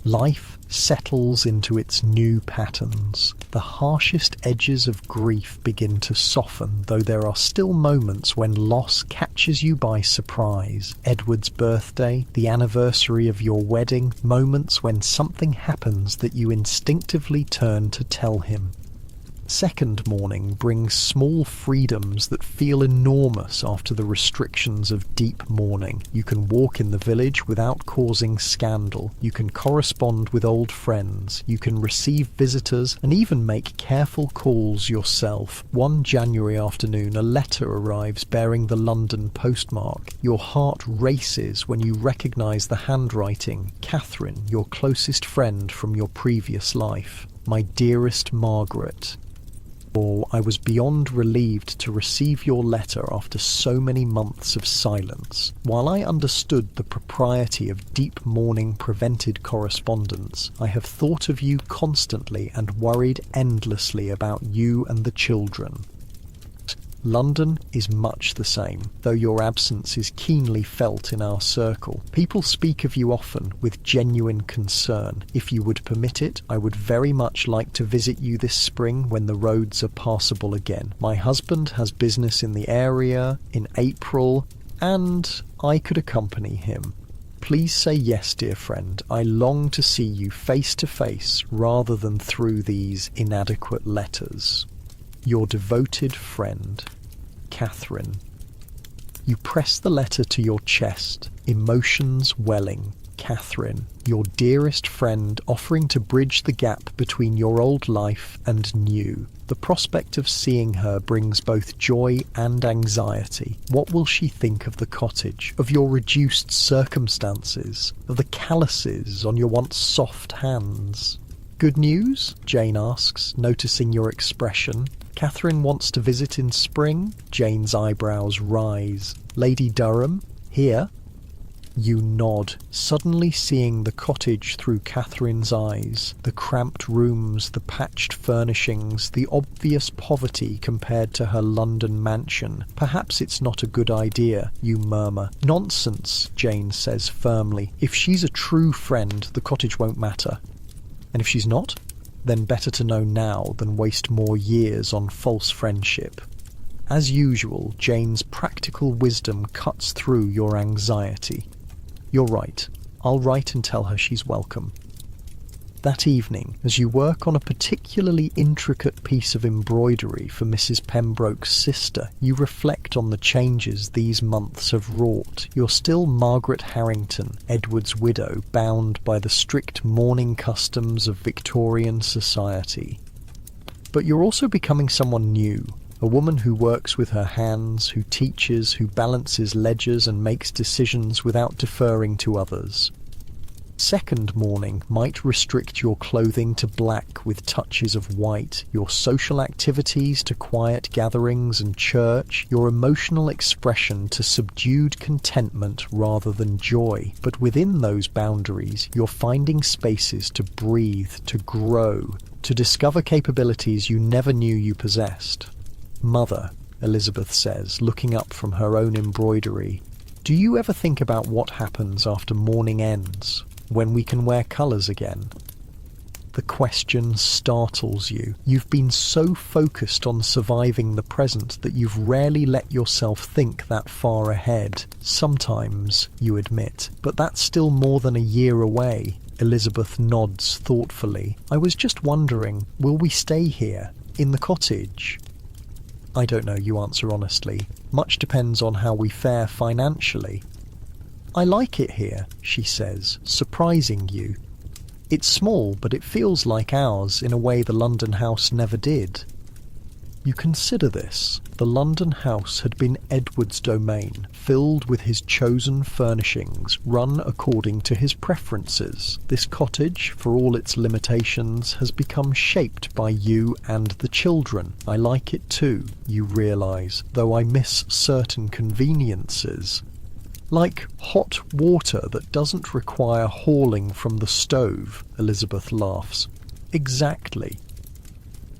Life settles into its new patterns. The harshest edges of grief begin to soften, though there are still moments when loss catches you by surprise. Edward's birthday, the anniversary of your wedding, moments when something happens that you instinctively turn to tell him. Second morning brings small freedoms that feel enormous after the restrictions of deep mourning. You can walk in the village without causing scandal. You can correspond with old friends. You can receive visitors and even make careful calls yourself. One January afternoon, a letter arrives bearing the London postmark. Your heart races when you recognise the handwriting. Catherine, your closest friend from your previous life. My dearest Margaret. I was beyond relieved to receive your letter after so many months of silence. While I understood the propriety of deep mourning prevented correspondence, I have thought of you constantly and worried endlessly about you and the children. London is much the same, though your absence is keenly felt in our circle. People speak of you often with genuine concern. If you would permit it, I would very much like to visit you this spring when the roads are passable again. My husband has business in the area in April, and I could accompany him. Please say yes, dear friend. I long to see you face to face rather than through these inadequate letters. Your devoted friend, Catherine. You press the letter to your chest, emotions welling. Catherine, your dearest friend, offering to bridge the gap between your old life and new. The prospect of seeing her brings both joy and anxiety. What will she think of the cottage, of your reduced circumstances, of the calluses on your once soft hands? Good news? Jane asks, noticing your expression. Catherine wants to visit in spring? Jane's eyebrows rise. Lady Durham? Here? You nod, suddenly seeing the cottage through Catherine's eyes, the cramped rooms, the patched furnishings, the obvious poverty compared to her London mansion. Perhaps it's not a good idea, you murmur. Nonsense, Jane says firmly. If she's a true friend, the cottage won't matter. And if she's not, then better to know now than waste more years on false friendship. As usual, Jane's practical wisdom cuts through your anxiety. You're right. I'll write and tell her she's welcome. That evening, as you work on a particularly intricate piece of embroidery for Mrs. Pembroke's sister, you reflect on the changes these months have wrought. You're still Margaret Harrington, Edward's widow, bound by the strict mourning customs of Victorian society. But you're also becoming someone new, a woman who works with her hands, who teaches, who balances ledgers and makes decisions without deferring to others. Second morning might restrict your clothing to black with touches of white, your social activities to quiet gatherings and church, your emotional expression to subdued contentment rather than joy. But within those boundaries, you're finding spaces to breathe, to grow, to discover capabilities you never knew you possessed. Mother, Elizabeth says, looking up from her own embroidery, do you ever think about what happens after morning ends? When we can wear colours again? The question startles you. You've been so focused on surviving the present that you've rarely let yourself think that far ahead. Sometimes, you admit, but that's still more than a year away. Elizabeth nods thoughtfully. I was just wondering, will we stay here, in the cottage? I don't know, you answer honestly. Much depends on how we fare financially. I like it here, she says, surprising you. It's small, but it feels like ours in a way the London house never did. You consider this. The London house had been Edward's domain, filled with his chosen furnishings, run according to his preferences. This cottage, for all its limitations, has become shaped by you and the children. I like it too, you realise, though I miss certain conveniences. Like hot water that doesn't require hauling from the stove, Elizabeth laughs. Exactly.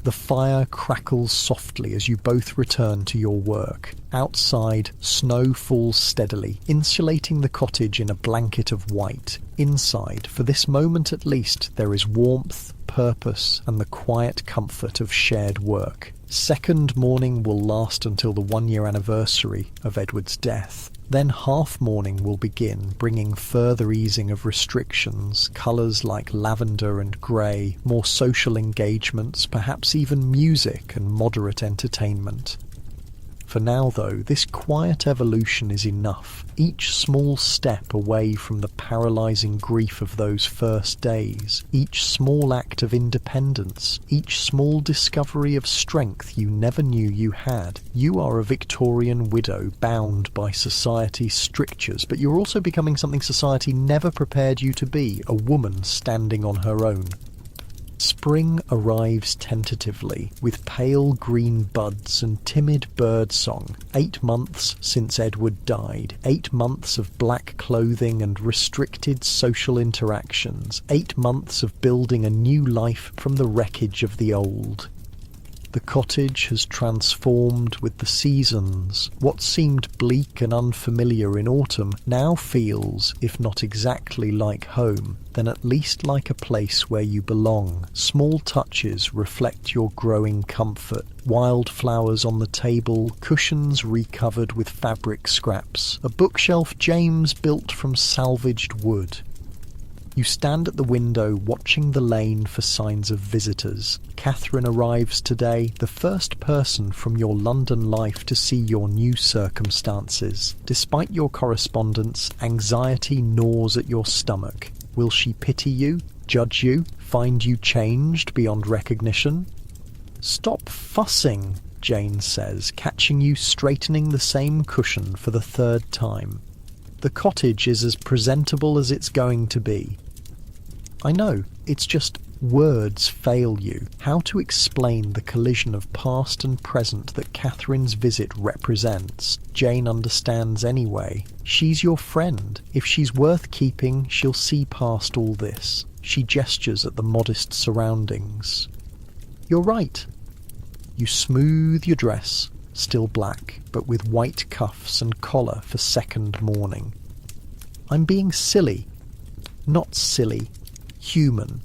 The fire crackles softly as you both return to your work. Outside, snow falls steadily, insulating the cottage in a blanket of white. Inside, for this moment at least, there is warmth, purpose, and the quiet comfort of shared work. Second morning will last until the 1-year anniversary of Edward's death. Then half mourning will begin, bringing further easing of restrictions, colours like lavender and grey, more social engagements, perhaps even music and moderate entertainment. For now, though, this quiet evolution is enough. Each small step away from the paralysing grief of those first days, each small act of independence, each small discovery of strength you never knew you had. You are a Victorian widow bound by society's strictures, but you're also becoming something society never prepared you to be, a woman standing on her own. Spring arrives tentatively, with pale green buds and timid birdsong. 8 months since Edward died. 8 months of black clothing and restricted social interactions. 8 months of building a new life from the wreckage of the old. The cottage has transformed with the seasons. What seemed bleak and unfamiliar in autumn now feels, if not exactly like home, then at least like a place where you belong. Small touches reflect your growing comfort. Wildflowers on the table, cushions recovered with fabric scraps, a bookshelf James built from salvaged wood. You stand at the window watching the lane for signs of visitors. Catherine arrives today, the first person from your London life to see your new circumstances. Despite your correspondence, anxiety gnaws at your stomach. Will she pity you, judge you, find you changed beyond recognition? Stop fussing, Jane says, catching you straightening the same cushion for the 3rd time. The cottage is as presentable as it's going to be. I know, it's just words fail you. How to explain the collision of past and present that Catherine's visit represents? Jane understands anyway. She's your friend. If she's worth keeping, she'll see past all this. She gestures at the modest surroundings. You're right. You smooth your dress, still black, but with white cuffs and collar for second mourning. I'm being silly. Not silly. Human.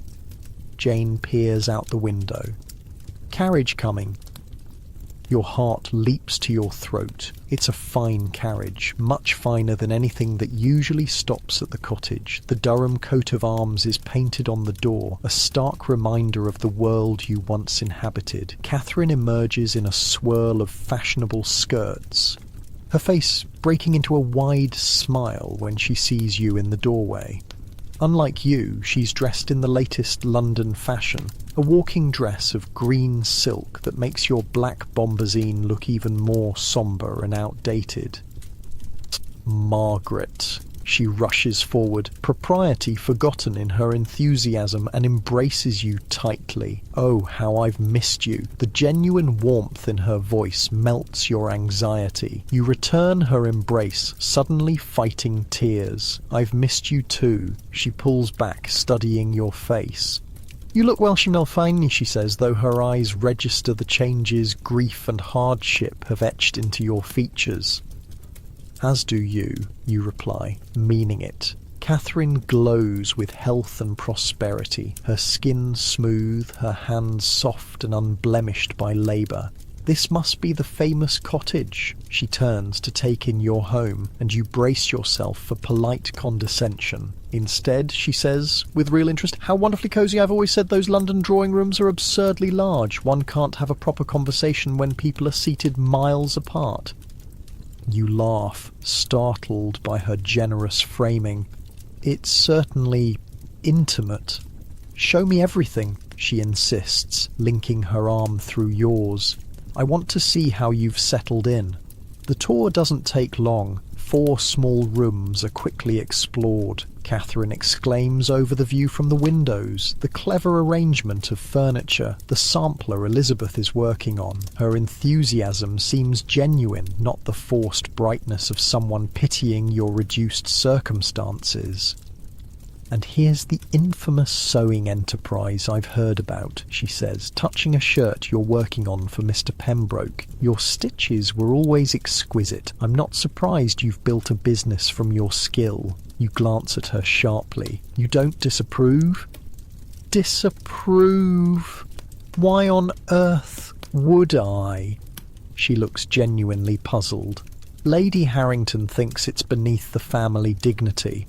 Jane peers out the window. Carriage coming. Your heart leaps to your throat. It's a fine carriage, much finer than anything that usually stops at the cottage. The Durham coat of arms is painted on the door, a stark reminder of the world you once inhabited. Catherine emerges in a swirl of fashionable skirts, her face breaking into a wide smile when she sees you in the doorway. Unlike you, she's dressed in the latest London fashion, a walking dress of green silk that makes your black bombazine look even more sombre and outdated. Margaret, She rushes forward, propriety forgotten in her enthusiasm, and embraces you tightly. Oh, how I've missed you. The genuine warmth in her voice melts your anxiety. You return her embrace, suddenly fighting tears. I've missed you too. She pulls back, studying your face. You look well finely, she says, though her eyes register the changes grief and hardship have etched into your features. As do you reply, meaning it. Catherine glows with health and prosperity, her skin smooth, her hands soft and unblemished by labour. This must be the famous cottage. She turns to take in your home, and you brace yourself for polite condescension. Instead, she says, with real interest, how wonderfully cosy. I've always said those London drawing rooms are absurdly large. One can't have a proper conversation when people are seated miles apart. You laugh, startled by her generous framing. It's certainly intimate. Show me everything, she insists, linking her arm through yours. I want to see how you've settled in. The tour doesn't take long. 4 small rooms are quickly explored. Catherine exclaims over the view from the windows, the clever arrangement of furniture, the sampler Elizabeth is working on. Her enthusiasm seems genuine, not the forced brightness of someone pitying your reduced circumstances. And here's the infamous sewing enterprise I've heard about, she says, touching a shirt you're working on for Mr. Pembroke. Your stitches were always exquisite. I'm not surprised you've built a business from your skill. You glance at her sharply. You don't disapprove? Disapprove? Why on earth would I? She looks genuinely puzzled. Lady Harrington thinks it's beneath the family dignity.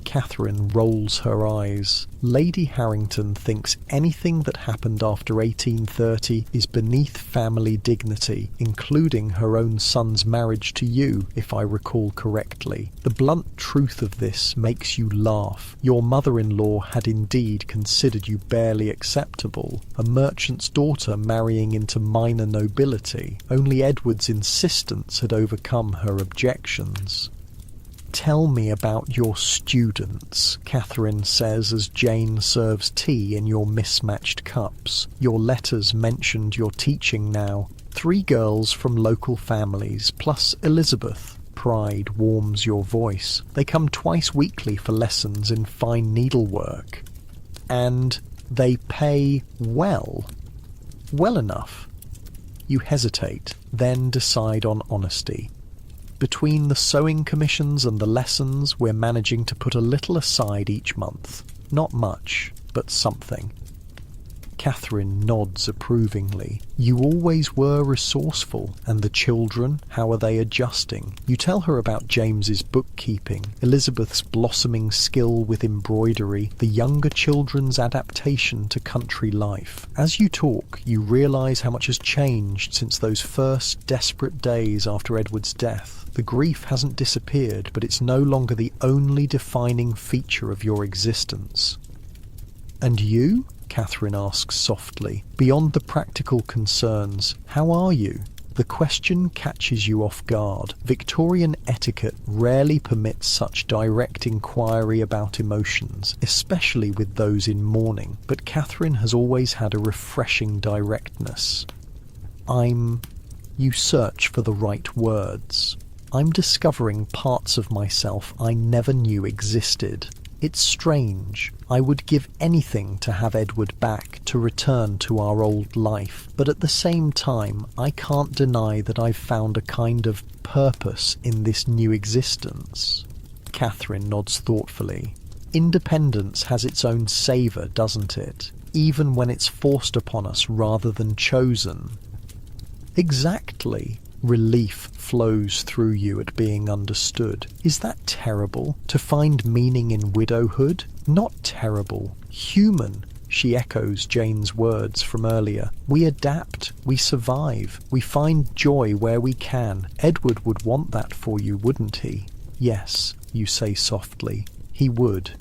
Catherine rolls her eyes. Lady Harrington thinks anything that happened after 1830 is beneath family dignity, including her own son's marriage to you, if I recall correctly. The blunt truth of this makes you laugh. Your mother-in-law had indeed considered you barely acceptable, a merchant's daughter marrying into minor nobility. Only Edward's insistence had overcome her objections. Tell me about your students, Catherine says as Jane serves tea in your mismatched cups. Your letters mentioned your teaching now. 3 girls from local families, plus Elizabeth. Pride warms your voice. They come twice weekly for lessons in fine needlework. And they pay well. Well enough. You hesitate, then decide on honesty. Between the sewing commissions and the lessons, we're managing to put a little aside each month. Not much, but something. Catherine nods approvingly. You always were resourceful. And the children, how are they adjusting? You tell her about James's bookkeeping, Elizabeth's blossoming skill with embroidery, the younger children's adaptation to country life. As you talk, you realise how much has changed since those first desperate days after Edward's death. The grief hasn't disappeared, but it's no longer the only defining feature of your existence. And you? Catherine asks softly. Beyond the practical concerns, how are you? The question catches you off guard. Victorian etiquette rarely permits such direct inquiry about emotions, especially with those in mourning, but Catherine has always had a refreshing directness. You search for the right words. I'm discovering parts of myself I never knew existed. It's strange. I would give anything to have Edward back, to return to our old life. But at the same time, I can't deny that I've found a kind of purpose in this new existence. Catherine nods thoughtfully. Independence has its own savour, doesn't it? Even when it's forced upon us rather than chosen. Exactly. Relief flows through you at being understood. Is that terrible? To find meaning in widowhood? Not terrible. Human. She echoes Jane's words from earlier. We adapt. We survive. We find joy where we can. Edward would want that for you, wouldn't he? Yes, you say softly. He would.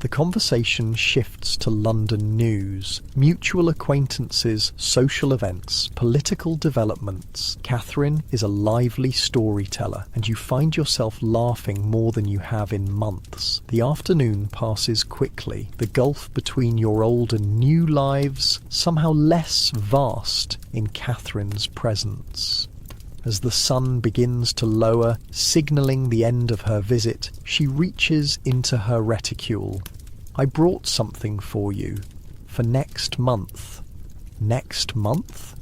The conversation shifts to London news, mutual acquaintances, social events, political developments. Catherine is a lively storyteller, and you find yourself laughing more than you have in months. The afternoon passes quickly, the gulf between your old and new lives somehow less vast in Catherine's presence. As the sun begins to lower, signalling the end of her visit, she reaches into her reticule. I brought something for you. For next month. Next month?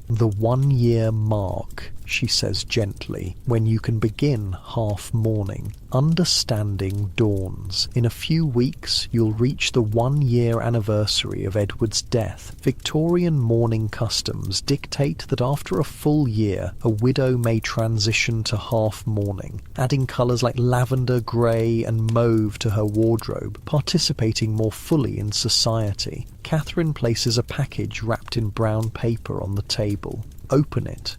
The 1-year mark, she says gently, when you can begin half-mourning. Understanding dawns. In a few weeks, you'll reach the 1-year anniversary of Edward's death. Victorian mourning customs dictate that after a full year, a widow may transition to half-mourning, adding colours like lavender, grey and mauve to her wardrobe, participating more fully in society. Catherine places a package wrapped in brown paper on the table. Open it.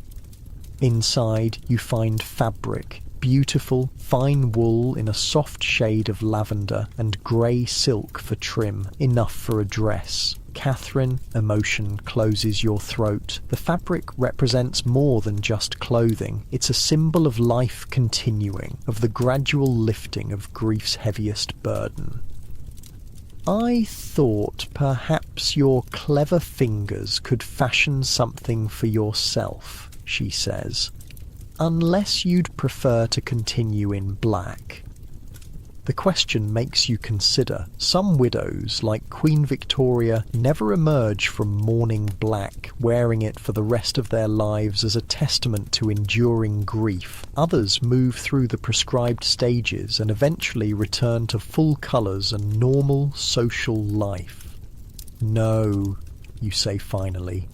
Inside, you find fabric, beautiful, fine wool in a soft shade of lavender and grey silk for trim, enough for a dress. Catherine, emotion closes your throat. The fabric represents more than just clothing. It's a symbol of life continuing, of the gradual lifting of grief's heaviest burden. I thought perhaps your clever fingers could fashion something for yourself, she says, unless you'd prefer to continue in black. The question makes you consider. Some widows, like Queen Victoria, never emerge from mourning black, wearing it for the rest of their lives as a testament to enduring grief. Others move through the prescribed stages and eventually return to full colours and normal social life. No, you say finally.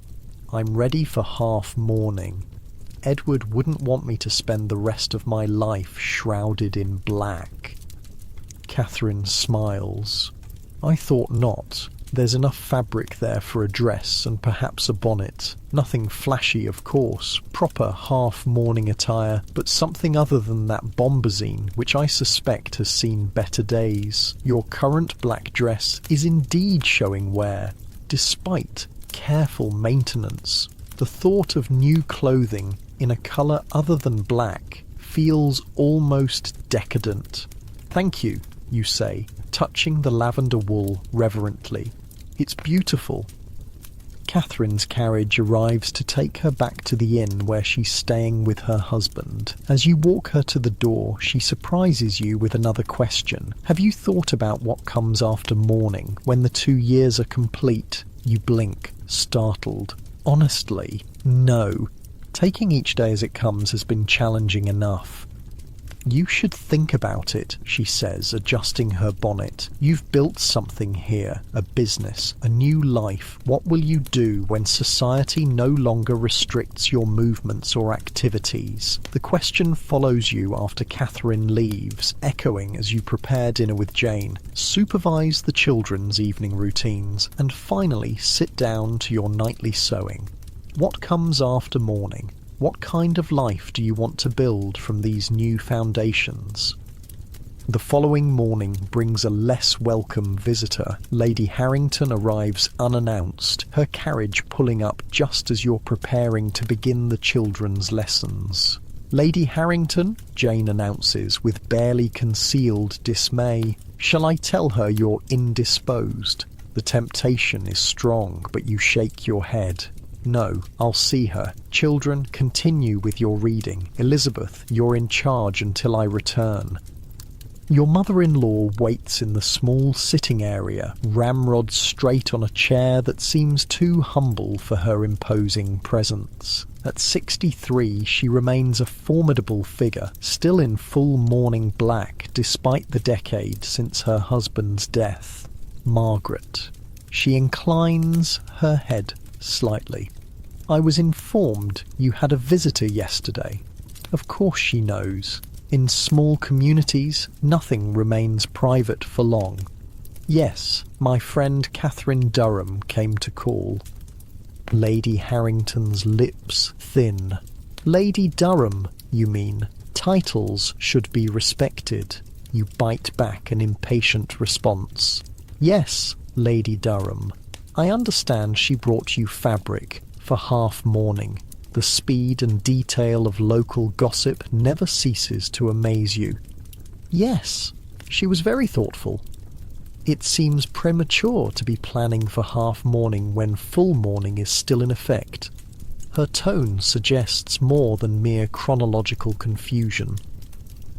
I'm ready for half-mourning. Edward wouldn't want me to spend the rest of my life shrouded in black. Catherine smiles. I thought not. There's enough fabric there for a dress and perhaps a bonnet. Nothing flashy, of course, proper half-mourning attire, but something other than that bombazine, which I suspect has seen better days. Your current black dress is indeed showing wear, despite careful maintenance. The thought of new clothing in a colour other than black feels almost decadent. Thank you, you say, touching the lavender wool reverently. It's beautiful. Catherine's carriage arrives to take her back to the inn where she's staying with her husband. As you walk her to the door, she surprises you with another question. Have you thought about what comes after mourning, when the 2 years are complete? You blink, startled. Honestly, no. Taking each day as it comes has been challenging enough. You should think about it, she says, adjusting her bonnet. You've built something here, a business, a new life. What will you do when society no longer restricts your movements or activities? The question follows you after Catherine leaves, echoing as you prepare dinner with Jane, supervise the children's evening routines, and finally sit down to your nightly sewing. What comes after mourning? What kind of life do you want to build from these new foundations? The following morning brings a less welcome visitor. Lady Harrington arrives unannounced, her carriage pulling up just as you're preparing to begin the children's lessons. Lady Harrington, Jane announces with barely concealed dismay. Shall I tell her you're indisposed? The temptation is strong, but you shake your head. No, I'll see her. Children, continue with your reading. Elizabeth, you're in charge until I return. Your mother-in-law waits in the small sitting area, ramrod straight on a chair that seems too humble for her imposing presence. At 63, she remains a formidable figure, still in full mourning black despite the decade since her husband's death. Margaret. She inclines her head slightly. I was informed you had a visitor yesterday. Of course she knows. In small communities, nothing remains private for long. Yes, my friend Catherine Durham came to call. Lady Harrington's lips thin. Lady Durham, you mean? Titles should be respected. You bite back an impatient response. Yes, Lady Durham. I understand she brought you fabric for half-mourning. The speed and detail of local gossip never ceases to amaze you. Yes, she was very thoughtful. It seems premature to be planning for half-mourning when full mourning is still in effect. Her tone suggests more than mere chronological confusion.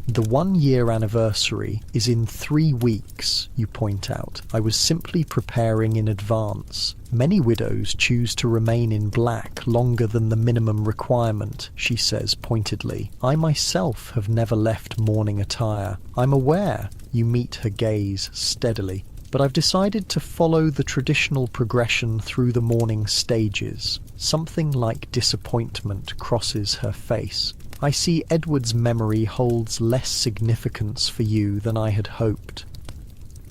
The 1-year anniversary is in 3 weeks, you point out. I was simply preparing in advance. Many widows choose to remain in black longer than the minimum requirement, she says pointedly. I myself have never left mourning attire. I'm aware. You meet her gaze steadily. But I've decided to follow the traditional progression through the mourning stages. Something like disappointment crosses her face. I see Edward's memory holds less significance for you than I had hoped.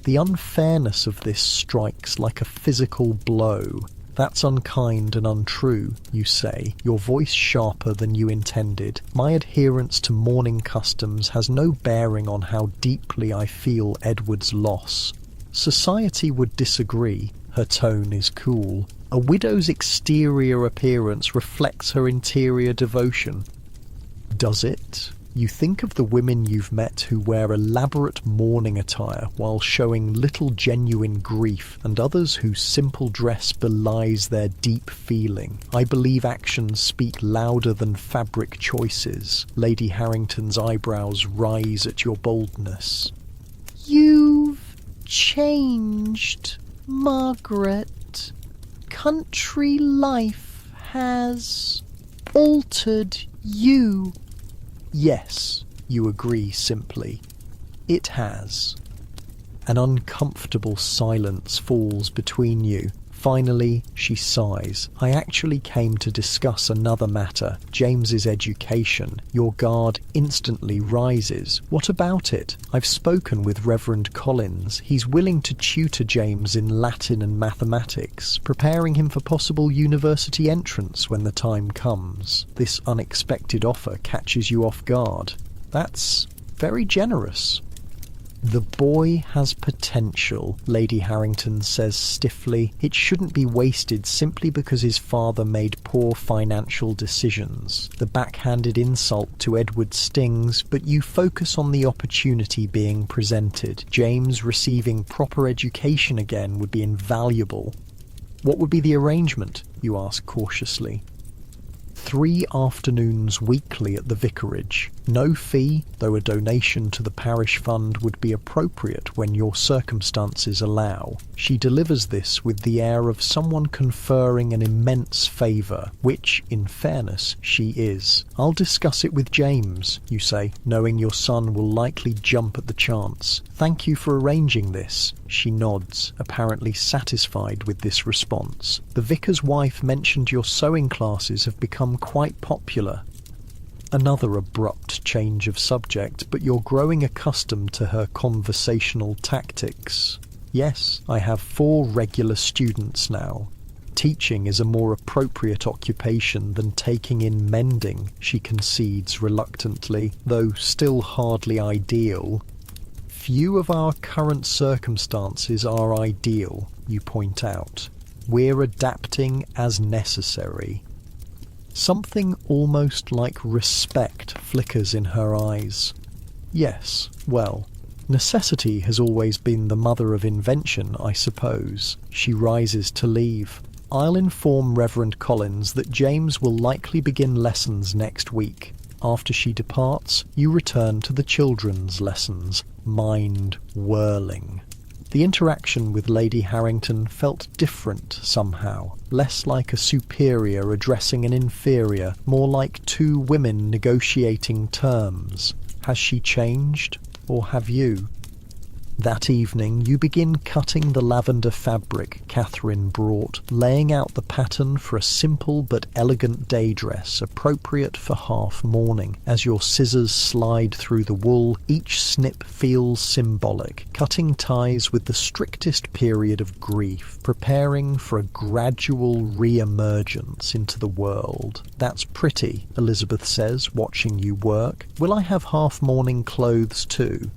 The unfairness of this strikes like a physical blow. That's unkind and untrue, you say, your voice sharper than you intended. My adherence to mourning customs has no bearing on how deeply I feel Edward's loss. Society would disagree. Her tone is cool. A widow's exterior appearance reflects her interior devotion. Does it? You think of the women you've met who wear elaborate mourning attire while showing little genuine grief, and others whose simple dress belies their deep feeling. I believe actions speak louder than fabric choices. Lady Harrington's eyebrows rise at your boldness. You've changed, Margaret. Country life has altered you. Yes, you agree simply. It has. An uncomfortable silence falls between you. Finally, she sighs. I actually came to discuss another matter, James's education. Your guard instantly rises. What about it? I've spoken with Reverend Collins. He's willing to tutor James in Latin and mathematics, preparing him for possible university entrance when the time comes. This unexpected offer catches you off guard. That's very generous. The boy has potential, Lady Harrington says stiffly. It shouldn't be wasted simply because his father made poor financial decisions. The backhanded insult to Edward stings, but you focus on the opportunity being presented. James receiving proper education again would be invaluable. What would be the arrangement? You ask cautiously. 3 afternoons weekly at the vicarage. No fee, though a donation to the parish fund would be appropriate when your circumstances allow. She delivers this with the air of someone conferring an immense favour, which, in fairness, she is. I'll discuss it with James, you say, knowing your son will likely jump at the chance. Thank you for arranging this. She nods, apparently satisfied with this response. The vicar's wife mentioned your sewing classes have become quite popular. Another abrupt change of subject, but you're growing accustomed to her conversational tactics. Yes, I have 4 regular students now. Teaching is a more appropriate occupation than taking in mending, she concedes reluctantly, though still hardly ideal. Few of our current circumstances are ideal, you point out. We're adapting as necessary. Something almost like respect flickers in her eyes. Yes, well, necessity has always been the mother of invention, I suppose. She rises to leave. I'll inform Reverend Collins that James will likely begin lessons next week. After she departs, you return to the children's lessons, mind whirling. The interaction with Lady Harrington felt different somehow, less like a superior addressing an inferior, more like 2 women negotiating terms. Has she changed, or have you? That evening, you begin cutting the lavender fabric Catherine brought, laying out the pattern for a simple but elegant day dress appropriate for half-mourning. As your scissors slide through the wool, each snip feels symbolic, cutting ties with the strictest period of grief, preparing for a gradual re-emergence into the world. That's pretty, Elizabeth says, watching you work. Will I have half-mourning clothes too?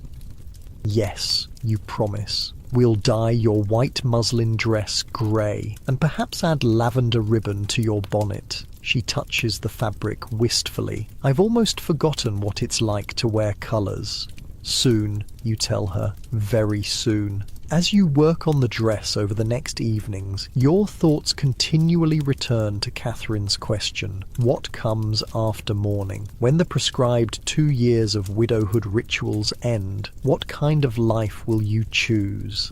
Yes, you promise. We'll dye your white muslin dress grey, and perhaps add lavender ribbon to your bonnet. She touches the fabric wistfully. I've almost forgotten what it's like to wear colours. Soon, you tell her, very soon. As you work on the dress over the next evenings, your thoughts continually return to Catherine's question, what comes after mourning? When the prescribed 2 years of widowhood rituals end, what kind of life will you choose?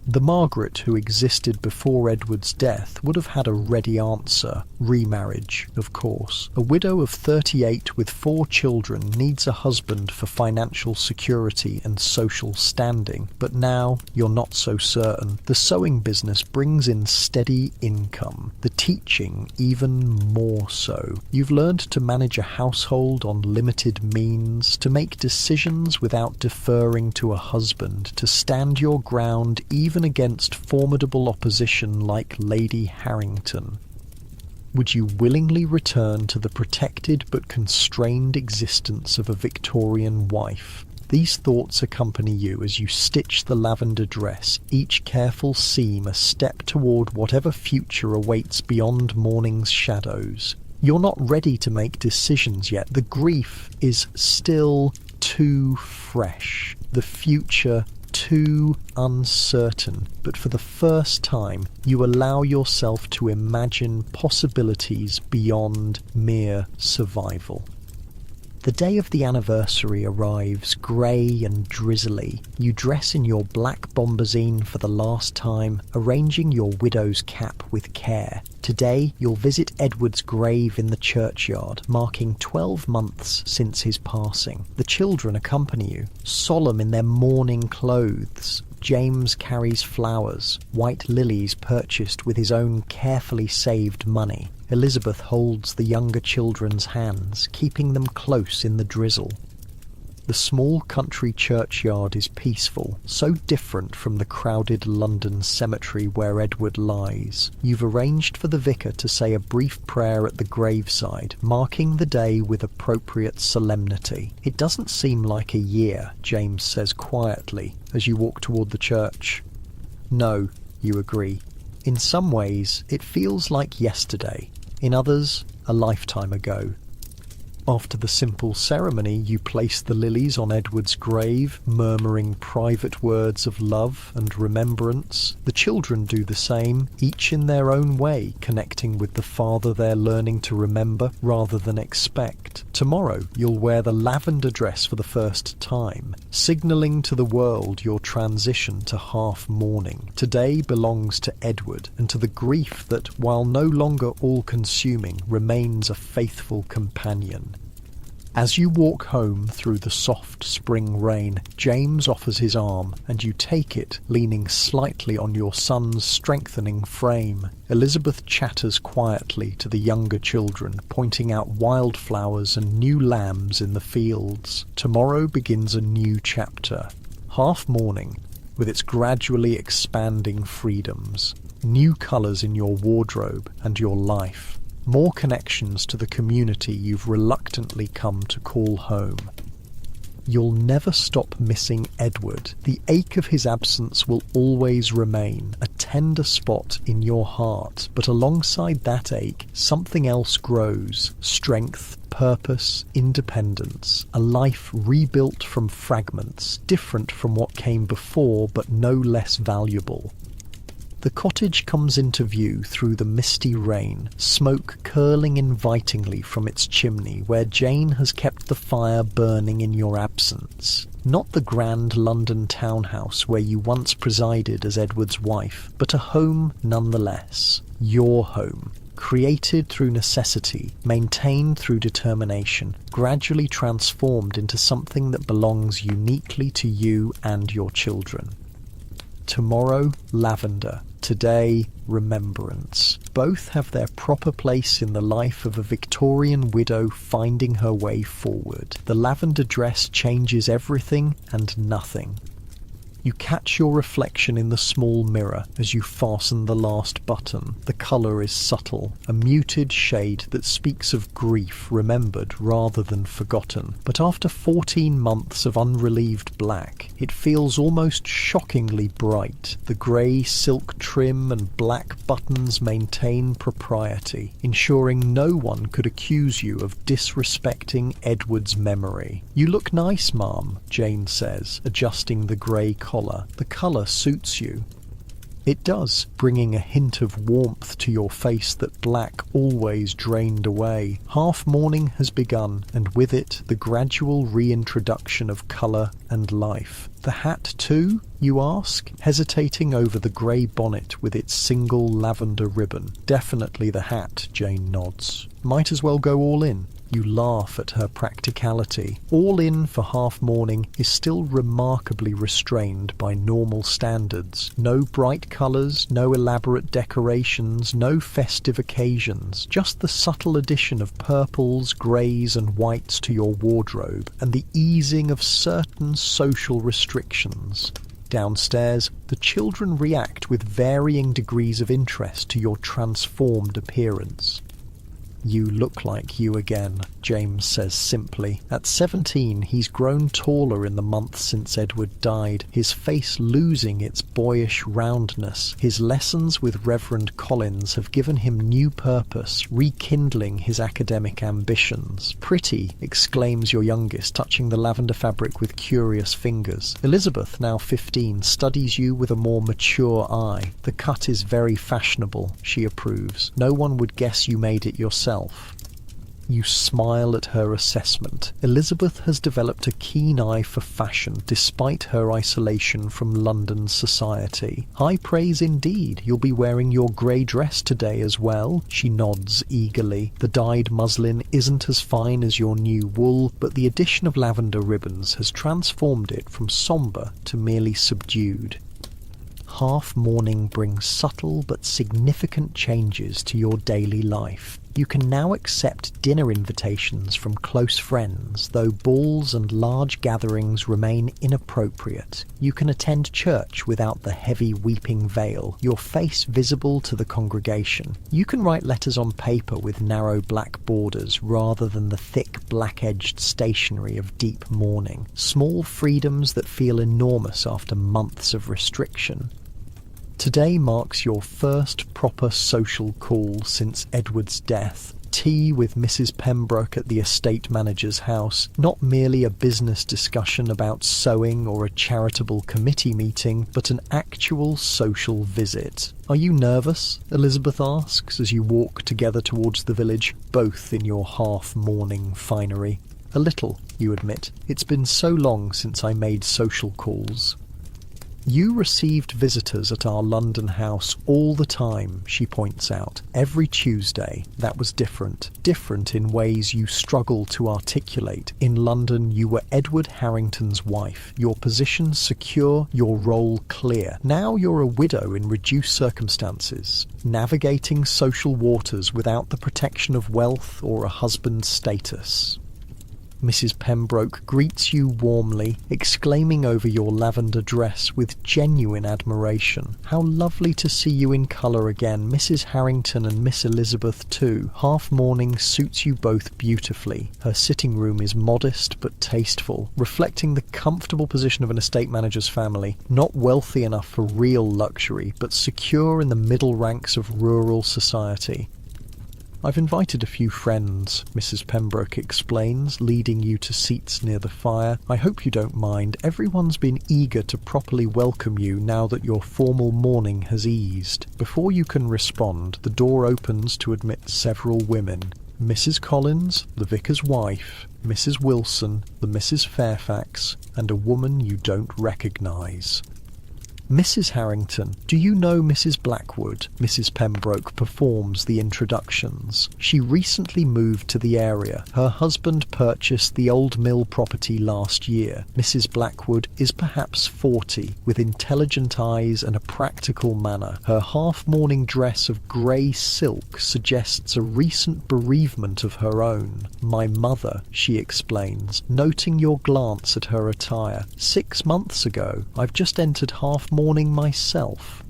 The Margaret who existed before Edward's death would have had a ready answer. Remarriage, of course. A widow of 38 with 4 children needs a husband for financial security and social standing. But now, you're not so certain. The sewing business brings in steady income. The teaching, even more so. You've learned to manage a household on limited means, to make decisions without deferring to a husband, to stand your ground even against formidable opposition like Lady Harrington. Would you willingly return to the protected but constrained existence of a Victorian wife? These thoughts accompany you as you stitch the lavender dress, each careful seam a step toward whatever future awaits beyond morning's shadows. You're not ready to make decisions yet. The grief is still too fresh. The future too uncertain, but for the first time you allow yourself to imagine possibilities beyond mere survival. The day of the anniversary arrives, grey and drizzly. You dress in your black bombazine for the last time, arranging your widow's cap with care. Today you'll visit Edward's grave in the churchyard, marking 12 months since his passing. The children accompany you, solemn in their mourning clothes. James carries flowers, white lilies purchased with his own carefully saved money. Elizabeth holds the younger children's hands, keeping them close in the drizzle. The small country churchyard is peaceful, so different from the crowded London cemetery where Edward lies. You've arranged for the vicar to say a brief prayer at the graveside, marking the day with appropriate solemnity. It doesn't seem like a year, James says quietly, as you walk toward the church. No, you agree. In some ways, it feels like yesterday. In others, a lifetime ago. After the simple ceremony, you place the lilies on Edward's grave, murmuring private words of love and remembrance. The children do the same, each in their own way, connecting with the father they're learning to remember rather than expect. Tomorrow, you'll wear the lavender dress for the first time, signalling to the world your transition to half mourning. Today belongs to Edward and to the grief that, while no longer all-consuming, remains a faithful companion. As you walk home through the soft spring rain, James offers his arm, and you take it, leaning slightly on your son's strengthening frame. Elizabeth chatters quietly to the younger children, pointing out wildflowers and new lambs in the fields. Tomorrow begins a new chapter. Half mourning, with its gradually expanding freedoms. New colours in your wardrobe and your life. More connections to the community you've reluctantly come to call home. You'll never stop missing Edward. The ache of his absence will always remain, a tender spot in your heart. But alongside that ache, something else grows. Strength, purpose, independence. A life rebuilt from fragments, different from what came before, but no less valuable. The cottage comes into view through the misty rain, smoke curling invitingly from its chimney where Jane has kept the fire burning in your absence. Not the grand London townhouse where you once presided as Edward's wife, but a home nonetheless. Your home. Created through necessity, maintained through determination, gradually transformed into something that belongs uniquely to you and your children. Tomorrow, lavender. Today, remembrance. Both have their proper place in the life of a Victorian widow finding her way forward. The lavender dress changes everything and nothing. You catch your reflection in the small mirror as you fasten the last button. The colour is subtle, a muted shade that speaks of grief remembered rather than forgotten. But after 14 months of unrelieved black, it feels almost shockingly bright. The grey silk trim and black buttons maintain propriety, ensuring no one could accuse you of disrespecting Edward's memory. "You look nice, Ma'am," Jane says, adjusting the grey collar. "The colour suits you." It does, bringing a hint of warmth to your face that black always drained away. Half mourning has begun, and with it the gradual reintroduction of colour and life. "The hat too?" you ask, hesitating over the grey bonnet with its single lavender ribbon. "Definitely the hat," Jane nods. "Might as well go all in." You laugh at her practicality. All in for half mourning is still remarkably restrained by normal standards. No bright colours, no elaborate decorations, no festive occasions, just the subtle addition of purples, greys and whites to your wardrobe, and the easing of certain social restrictions. Downstairs, the children react with varying degrees of interest to your transformed appearance. "You look like you again," James says simply. At 17, he's grown taller in the months since Edward died, his face losing its boyish roundness. His lessons with Reverend Collins have given him new purpose, rekindling his academic ambitions. "Pretty," exclaims your youngest, touching the lavender fabric with curious fingers. Elizabeth, now 15, studies you with a more mature eye. "The cut is very fashionable," she approves. "No one would guess you made it yourself." You smile at her assessment. Elizabeth has developed a keen eye for fashion despite her isolation from London society. "High praise indeed. You'll be wearing your grey dress today as well." She nods eagerly. "The dyed muslin isn't as fine as your new wool, but the addition of lavender ribbons has transformed it from sombre to merely subdued." Half mourning brings subtle but significant changes to your daily life. You can now accept dinner invitations from close friends, though balls and large gatherings remain inappropriate. You can attend church without the heavy weeping veil, your face visible to the congregation. You can write letters on paper with narrow black borders rather than the thick black-edged stationery of deep mourning. Small freedoms that feel enormous after months of restriction. Today marks your first proper social call since Edward's death. Tea with Mrs. Pembroke at the estate manager's house, not merely a business discussion about sewing or a charitable committee meeting, but an actual social visit. "Are you nervous?" Elizabeth asks as you walk together towards the village, both in your half-mourning finery. "A little," you admit. "It's been so long since I made social calls." "You received visitors at our London house all the time," she points out. "Every Tuesday. That was different. Different in ways you struggle to articulate. In London, you were Edward Harrington's wife, your position secure, your role clear. Now you're a widow in reduced circumstances, navigating social waters without the protection of wealth or a husband's status." Mrs. Pembroke greets you warmly, exclaiming over your lavender dress with genuine admiration. "How lovely to see you in colour again, Mrs. Harrington and Miss Elizabeth too. Half-mourning suits you both beautifully." Her sitting room is modest but tasteful, reflecting the comfortable position of an estate manager's family, not wealthy enough for real luxury, but secure in the middle ranks of rural society. "I've invited a few friends," Mrs. Pembroke explains, leading you to seats near the fire. "I hope you don't mind. Everyone's been eager to properly welcome you now that your formal mourning has eased." Before you can respond, the door opens to admit several women. Mrs. Collins, the vicar's wife, Mrs. Wilson, the Mrs. Fairfax, and a woman you don't recognise. Mrs. Harrington, do you know Mrs. Blackwood? Mrs. Pembroke performs the introductions. She recently moved to the area. Her husband purchased the old mill property last year. Mrs. Blackwood is perhaps 40, with intelligent eyes and a practical manner. Her half-mourning dress of grey silk suggests a recent bereavement of her own. My mother, she explains, noting your glance at her attire. 6 months ago, I've just entered half-mourning myself.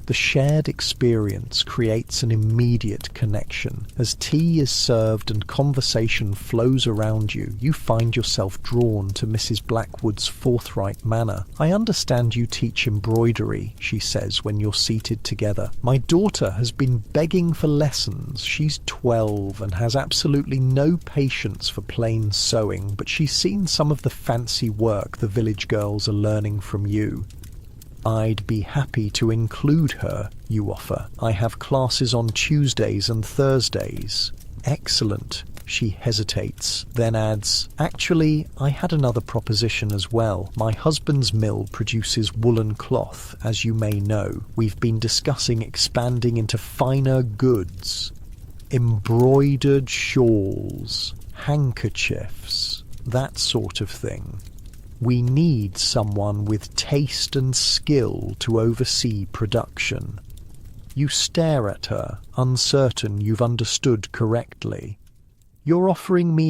The shared experience creates an immediate connection. As tea is served and conversation flows around you, you find yourself drawn to Mrs. Blackwood's forthright manner. I understand you teach embroidery, she says when you're seated together. My daughter has been begging for lessons. She's 12 and has absolutely no patience for plain sewing, but she's seen some of the fancy work the village girls are learning from you. I'd be happy to include her, you offer. I have classes on Tuesdays and Thursdays. Excellent. She hesitates, then adds, actually, I had another proposition as well. My husband's mill produces woolen cloth, as you may know. We've been discussing expanding into finer goods. Embroidered shawls, handkerchiefs, that sort of thing. We need someone with taste and skill to oversee production. You stare at her, uncertain you've understood correctly. You're offering me